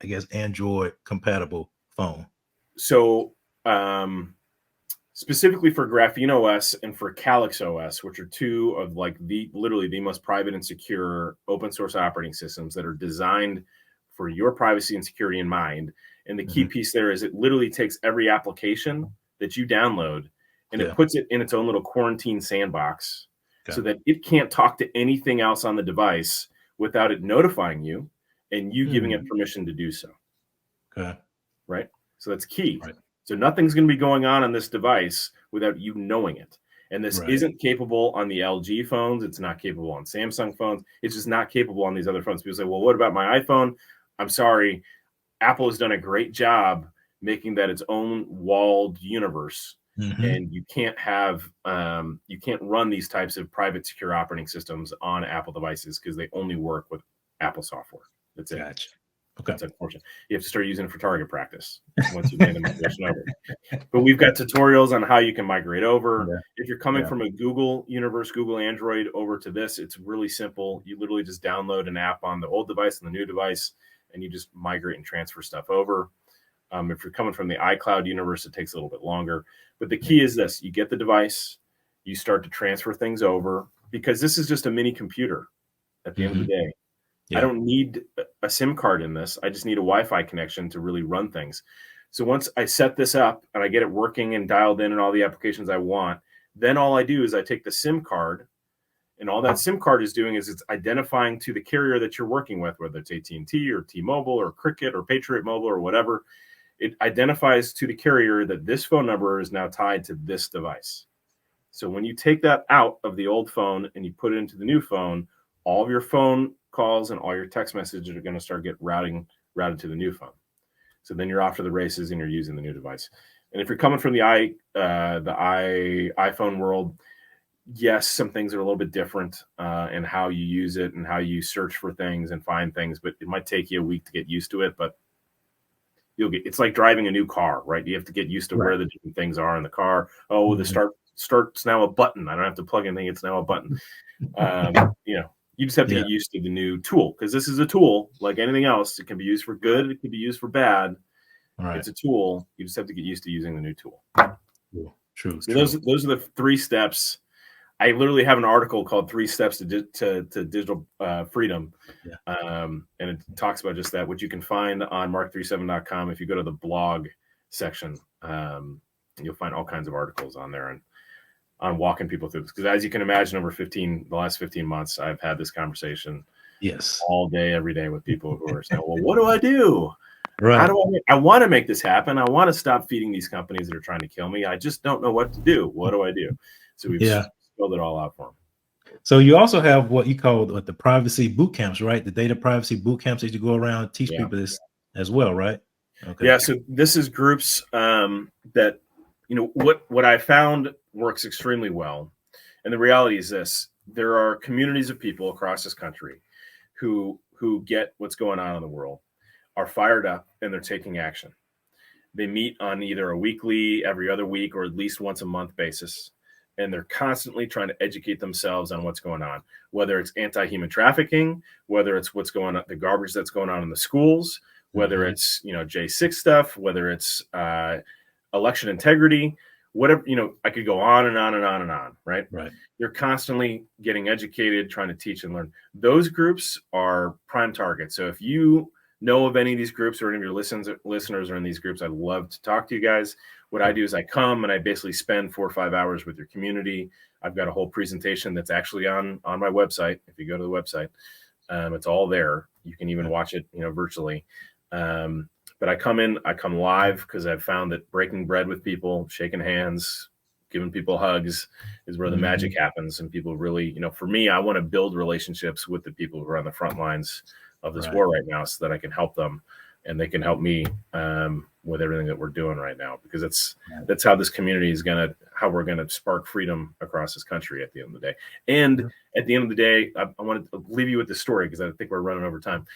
Speaker 1: I guess, Android compatible phone?
Speaker 2: So specifically for Graphene OS and for Calyx OS, which are two of like literally the most private and secure open source operating systems that are designed for your privacy and security in mind. And the key piece there is it literally takes every application that you download and it puts it in its own little quarantine sandbox so that it can't talk to anything else on the device without it notifying you and you giving it permission to do so.
Speaker 1: Okay.
Speaker 2: right? So that's key.
Speaker 1: Right.
Speaker 2: So nothing's going to be going on this device without you knowing it. And this
Speaker 1: Right.
Speaker 2: isn't capable on the LG phones. It's not capable on Samsung phones. It's just not capable on these other phones. People say, well, what about my iPhone? I'm sorry. Apple has done a great job making that its own walled universe.
Speaker 1: Mm-hmm.
Speaker 2: And you can't run these types of private secure operating systems on Apple devices because they only work with Apple software. That's it.
Speaker 1: Gotcha. Okay.
Speaker 2: It's unfortunate. You have to start using it for target practice once you've made the migration over. But we've got tutorials on how you can migrate over.
Speaker 1: Yeah.
Speaker 2: If you're coming
Speaker 1: Yeah.
Speaker 2: from a Google universe, Google Android over to this, it's really simple. You literally just download an app on the old device and the new device, and you just migrate and transfer stuff over. If you're coming from the iCloud universe, it takes a little bit longer. But the key is this: you get the device, you start to transfer things over, because this is just a mini computer at the end of the day.
Speaker 1: Yeah.
Speaker 2: I don't need a SIM card in this. I just need a Wi-Fi connection to really run things. So once I set this up and I get it working and dialed in and all the applications I want, then all I do is I take the SIM card, and all that SIM card is doing is it's identifying to the carrier that you're working with, whether it's AT&T or T-Mobile or Cricket or Patriot Mobile or whatever. It identifies to the carrier that this phone number is now tied to this device. So when you take that out of the old phone and you put it into the new phone, all of your phone calls and all your text messages are going to start routed to the new phone. So then you're off to the races and you're using the new device. And if you're coming from the iPhone world, yes, some things are a little bit different in how you use it and how you search for things and find things, but it might take you a week to get used to it. But it's like driving a new car, right? You have to get used to where the different things are in the car. Oh, the start's now a button. I don't have to plug anything. It's now a button. You just have to get used to the new tool, because this is a tool like anything else. It can be used for good. It can be used for bad.
Speaker 1: Right.
Speaker 2: It's a tool. You just have to get used to using the new tool.
Speaker 1: True.
Speaker 2: So those are the 3 steps. I literally have an article called 3 Steps to Digital Freedom. And it talks about just that, which you can find on mark37.com. If you go to the blog section, you'll find all kinds of articles on there and on walking people through this. Because as you can imagine, over the last 15 months, I've had this conversation all day, every day with people who are saying, well, what do I do?
Speaker 1: Right.
Speaker 2: How do I want to make this happen? I want to stop feeding these companies that are trying to kill me. I just don't know what to do. What do I do? So we've spelled it all out for them.
Speaker 1: So you also have what you call the privacy boot camps, right? The data privacy boot camps that you go around and teach people this as well, right?
Speaker 2: Okay. Yeah. So this is groups that, what I found works extremely well. And the reality is this: there are communities of people across this country who get what's going on in the world, are fired up, and they're taking action. They meet on either a weekly, every other week, or at least once a month basis. And they're constantly trying to educate themselves on what's going on, whether it's anti-human trafficking, whether it's what's going on, the garbage that's going on in the schools, whether it's, J6 stuff, whether it's election integrity, whatever, I could go on and on and on and on, right?
Speaker 1: Right.
Speaker 2: You're constantly getting educated, trying to teach and learn. Those groups are prime targets. So if you know of any of these groups or any of your listeners are in these groups, I'd love to talk to you guys. What I do is I come and I basically spend 4 or 5 hours with your community. I've got a whole presentation that's actually on my website. If you go to the website, it's all there. You can even watch it, virtually. But I come live, because I've found that breaking bread with people, shaking hands, giving people hugs is where the magic happens. And people really, for me, I want to build relationships with the people who are on the front lines of this war right now, so that I can help them and they can help me with everything that we're doing right now, because that's how this community is how we're going to spark freedom across this country at the end of the day. And at the end of the day, I want to leave you with this story, because I think we're running over time.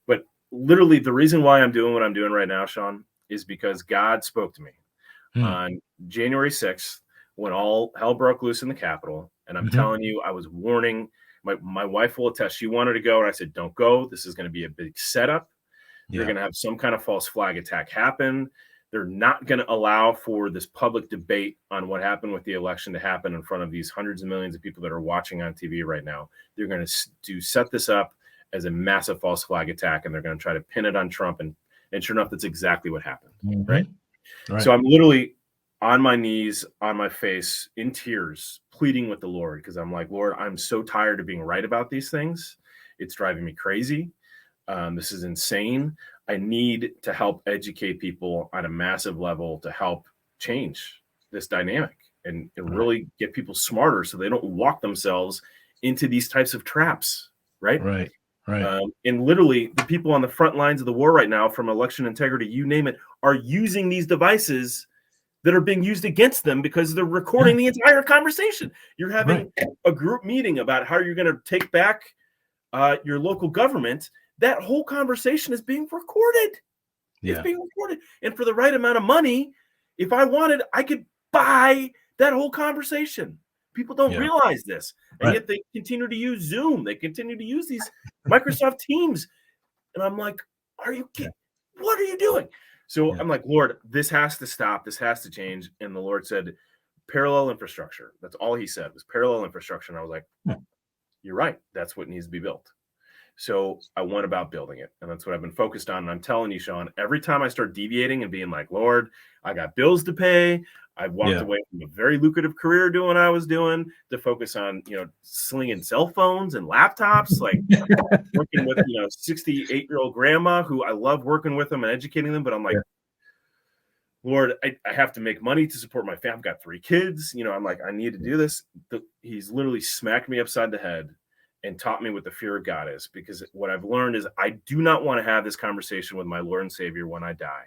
Speaker 2: But literally, the reason why I'm doing what I'm doing right now, Sean, is because God spoke to me on January 6th, when all hell broke loose in the Capitol. And I'm telling you, I was warning. My wife will attest. She wanted to go, and I said, don't go. This is going to be a big setup. They're going to have some kind of false flag attack happen. They're not going to allow for this public debate on what happened with the election to happen in front of these hundreds of millions of people that are watching on TV right now. They're going to set this up as a massive false flag attack, and they're going to try to pin it on Trump. And sure enough, that's exactly what happened. Right. So I'm literally on my knees, on my face, in tears, pleading with the Lord, because I'm like, Lord, I'm so tired of being right about these things. It's driving me crazy. This is insane. I need to help educate people on a massive level to help change this dynamic and really get people smarter so they don't walk themselves into these types of traps, right?
Speaker 1: Right. Right.
Speaker 2: And literally, the people on the front lines of the war right now, from election integrity, you name it, are using these devices that are being used against them because they're recording the entire conversation. You're having a group meeting about how you're going to take back your local government. That whole conversation is being recorded. It's being recorded. And for the right amount of money, if I wanted, I could buy that whole conversation. People don't realize this. And yet they continue to use Zoom. They continue to use these Microsoft Teams. And I'm like, are you kidding? What are you doing? So I'm like, Lord, this has to stop. This has to change. And the Lord said, parallel infrastructure. That's all he said was parallel infrastructure. And I was like, you're right. That's what needs to be built. So I went about building it. And that's what I've been focused on. And I'm telling you, Sean, every time I start deviating and being like, Lord, I got bills to pay. I walked away from a very lucrative career doing what I was doing to focus on, slinging cell phones and laptops, like working with, 68-year-old grandma who I love working with them and educating them. But I'm like, Lord, I have to make money to support my family. I've got 3 kids. I'm like, I need to do this. He's literally smacked me upside the head and taught me what the fear of God is, because what I've learned is I do not want to have this conversation with my Lord and Savior when I die,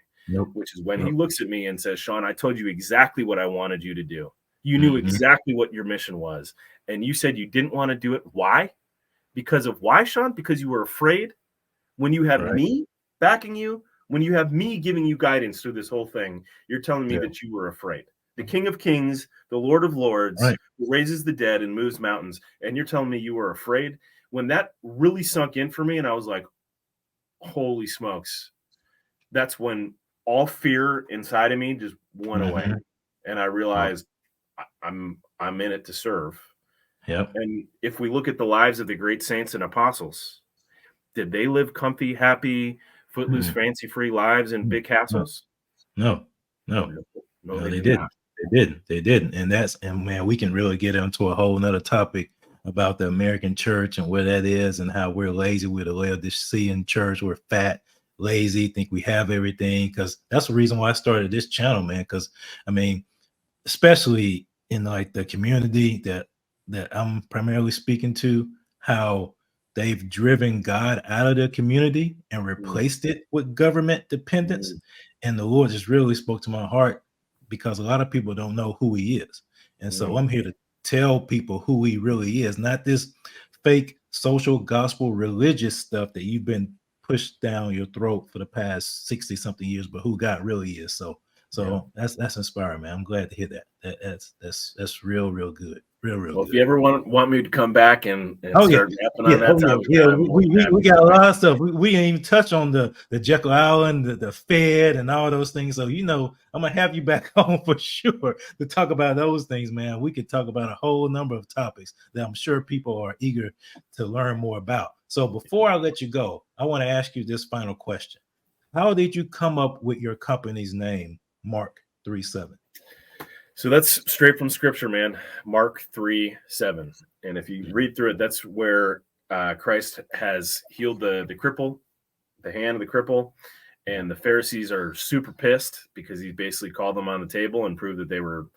Speaker 2: which is when he looks at me and says, Sean, I told you exactly what I wanted you to do. You knew exactly what your mission was. And you said you didn't want to do it. Why? Because of why, Sean? Because you were afraid. When you have me backing you, when you have me giving you guidance through this whole thing, you're telling me that you were afraid. The King of Kings, the Lord of Lords, who raises the dead and moves mountains, and you're telling me you were afraid? When that really sunk in for me, and I was like, holy smokes, that's when all fear inside of me just went away. And I realized I'm in it to serve. And if we look at the lives of the great saints and apostles, did they live comfy, happy, footloose, fancy-free lives in big castles?
Speaker 1: No, they didn't. They didn't. And man, we can really get into a whole nother topic about the American church and where that is and how we're lazy. We're the Laodicean church. We're fat, lazy, think we have everything. Because that's the reason why I started this channel, man. Because I mean, especially in like the community that I'm primarily speaking to, how they've driven God out of the community and replaced it with government dependence. And the Lord just really spoke to my heart, because a lot of people don't know who he is. And so I'm here to tell people who he really is, not this fake social gospel religious stuff that you've been pushed down your throat for the past 60 something years, but who God really is. So that's inspiring, man. I'm glad to hear that. That's real good. Real
Speaker 2: Well,
Speaker 1: good.
Speaker 2: if you ever want me to come back and start rapping on that topic,
Speaker 1: we got a lot of stuff. We didn't even touch on the Jekyll Island, the Fed, and all those things. So I'm gonna have you back on for sure to talk about those things, man. We could talk about a whole number of topics that I'm sure people are eager to learn more about. So before I let you go, I want to ask you this final question: how did you come up with your company's name, Mark 3:7?
Speaker 2: So that's straight from scripture, man. Mark 3:7. And if you read through it, that's where Christ has healed the cripple, the hand of the cripple. And the Pharisees are super pissed because he basically called them on the table and proved that they were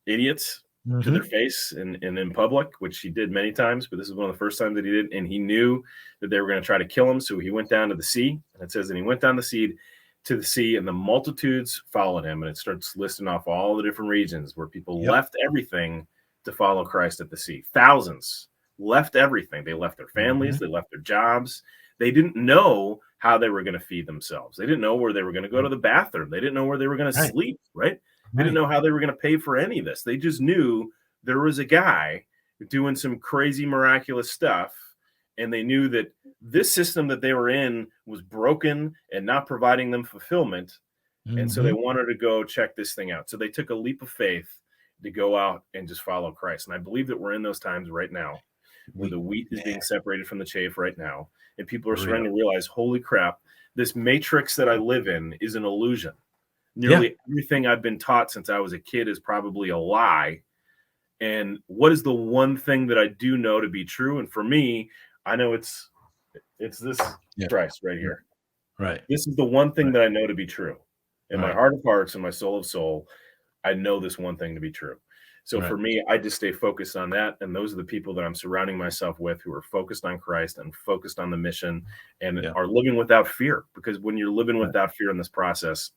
Speaker 2: idiots to their face and in public, which he did many times. But this is one of the first times that he did. And he knew that they were going to try to kill him. So he went down to the sea. And it says that he went down to the sea, and the multitudes followed him. And it starts listing off all the different regions where people left everything to follow Christ at the sea. Thousands left everything. They left their families. They left their jobs. They didn't know how they were going to feed themselves. They didn't know where they were going to go to the bathroom. They didn't know where they were going to sleep, right? They didn't know how they were going to pay for any of this. They just knew there was a guy doing some crazy, miraculous stuff. And they knew that this system that they were in was broken and not providing them fulfillment. And so they wanted to go check this thing out. So they took a leap of faith to go out and just follow Christ. And I believe that we're in those times right now where the wheat is being separated from the chaff right now. And people are starting to realize, holy crap, this matrix that I live in is an illusion. Nearly everything I've been taught since I was a kid is probably a lie. And what is the one thing that I do know to be true? And for me, I know it's this Christ right here.
Speaker 1: Right.
Speaker 2: This is the one thing
Speaker 1: Right.
Speaker 2: that I know to be true. In my
Speaker 1: Right.
Speaker 2: heart of hearts and my soul of soul, I know this one thing to be true. So
Speaker 1: Right.
Speaker 2: for me, I just stay focused on that. And those are the people that I'm surrounding myself with who are focused on Christ and focused on the mission and
Speaker 1: Yeah.
Speaker 2: are living without fear. Because when you're living
Speaker 1: Right.
Speaker 2: without fear in this process,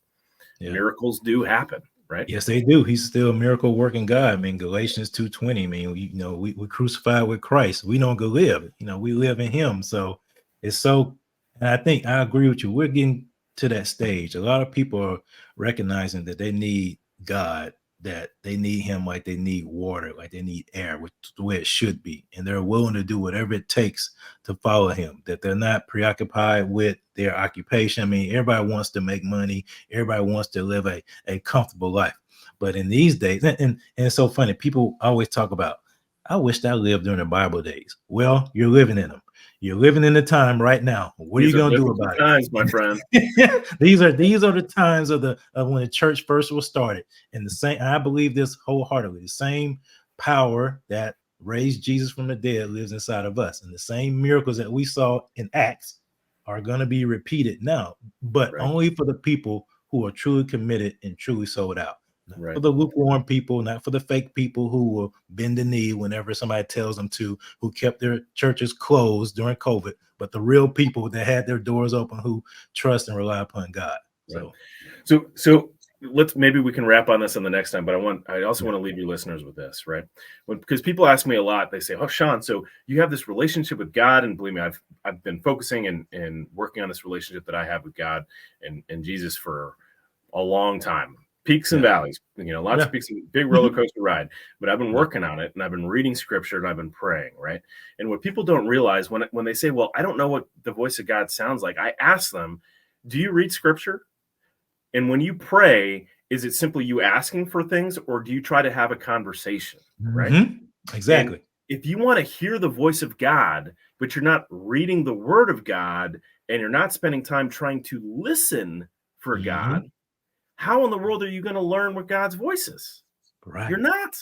Speaker 1: Yeah.
Speaker 2: miracles do happen, right?
Speaker 1: Yes, they do. He's still a miracle working God. I mean, Galatians 2:20. I mean, we crucified with Christ. We don't go live. We live in him. So it's so, and I think I agree with you. We're getting to that stage. A lot of people are recognizing that they need God, that they need him like they need water, like they need air, which is the way it should be. And they're willing to do whatever it takes to follow him, that they're not preoccupied with their occupation. I mean, everybody wants to make money, everybody wants to live a comfortable life. But in these days, and it's so funny, people always talk about, I wish I lived during the Bible days. Well, you're living in them. You're living in the time right now. What are you
Speaker 2: These are
Speaker 1: going to do
Speaker 2: biblical
Speaker 1: about
Speaker 2: times, my friend.
Speaker 1: it? These are the times of when the church first was started. And the same, I believe this wholeheartedly. The same power that raised Jesus from the dead lives inside of us, and the same miracles that we saw in Acts are going to be repeated now, but
Speaker 2: Right.
Speaker 1: only for the people who are truly committed and truly sold out. Not
Speaker 2: Right.
Speaker 1: for the lukewarm people, not for the fake people who will bend the knee whenever somebody tells them to, who kept their churches closed during COVID, but the real people that had their doors open, who trust and rely upon God.
Speaker 2: Right.
Speaker 1: So,
Speaker 2: So let's maybe we can wrap on this on the next time, but I also
Speaker 1: yeah.
Speaker 2: want to leave your listeners with this, right? Because people ask me a lot, they say, "Oh, Sean, so you have this relationship with God," and believe me, I've been focusing and working on this relationship that I have with God and Jesus for a long time. Peaks and
Speaker 1: Yeah.
Speaker 2: valleys, lots
Speaker 1: Yeah.
Speaker 2: of peaks and big roller
Speaker 1: Mhm.
Speaker 2: coaster ride. But I've been
Speaker 1: Yeah.
Speaker 2: working on it and I've been reading scripture and I've been praying, right? And what people don't realize when they say, "Well, I don't know what the voice of God sounds like," I ask them, "Do you read scripture? And when you pray, is it simply you asking for things or do you try to have a conversation?" Right? And
Speaker 1: Exactly.
Speaker 2: if you want to hear the voice of God, but you're not reading the word of God and you're not spending time trying to listen for
Speaker 1: Hmm.
Speaker 2: God, how in the world are you going to learn what God's voice is? You're
Speaker 1: Right.
Speaker 2: not.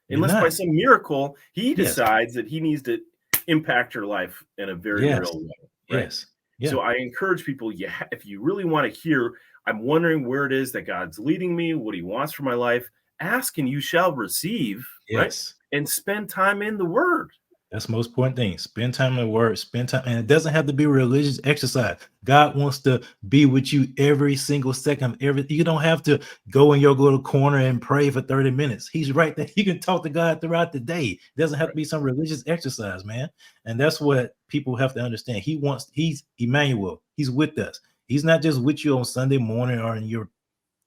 Speaker 1: You're
Speaker 2: Unless by
Speaker 1: not.
Speaker 2: some miracle, he
Speaker 1: Yes.
Speaker 2: decides that he needs to impact your life in a very
Speaker 1: Yes.
Speaker 2: real way, right?
Speaker 1: Yes. Yeah.
Speaker 2: So I encourage people, if you really want to hear, I'm wondering where it is that God's leading me, what he wants for my life, ask and you shall receive, right?
Speaker 1: Yes.
Speaker 2: And spend time in the word.
Speaker 1: That's the most important thing. Spend time in the word, spend time, and it doesn't have to be religious exercise. God wants to be with you every single second. You don't have to go in your little corner and pray for 30 minutes. He's right there. You can talk to God throughout the day. It doesn't have to
Speaker 2: Right.
Speaker 1: be some religious exercise, man. And that's what people have to understand. He's Emmanuel. He's with us. He's not just with you on Sunday morning or in your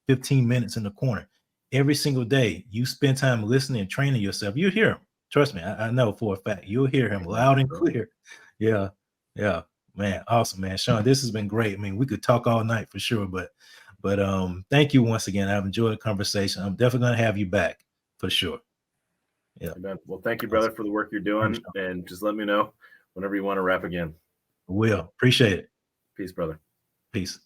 Speaker 1: 15 minutes in the corner. Every single day, you spend time listening and training yourself. You hear him. Trust me, I know for a fact. You'll hear him
Speaker 2: Amen.
Speaker 1: loud and clear. Yeah. Yeah. Man, awesome, man. Sean, this has been great. I mean, we could talk all night for sure, but thank you once again. I've enjoyed the conversation. I'm definitely gonna have you back for sure. Yeah.
Speaker 2: Amen. Well, thank you, brother,
Speaker 1: Awesome.
Speaker 2: for the work you're
Speaker 1: Thanks,
Speaker 2: doing.
Speaker 1: Sean.
Speaker 2: And just let me know whenever you want to wrap again.
Speaker 1: Will. Appreciate it.
Speaker 2: Peace, brother.
Speaker 1: Peace.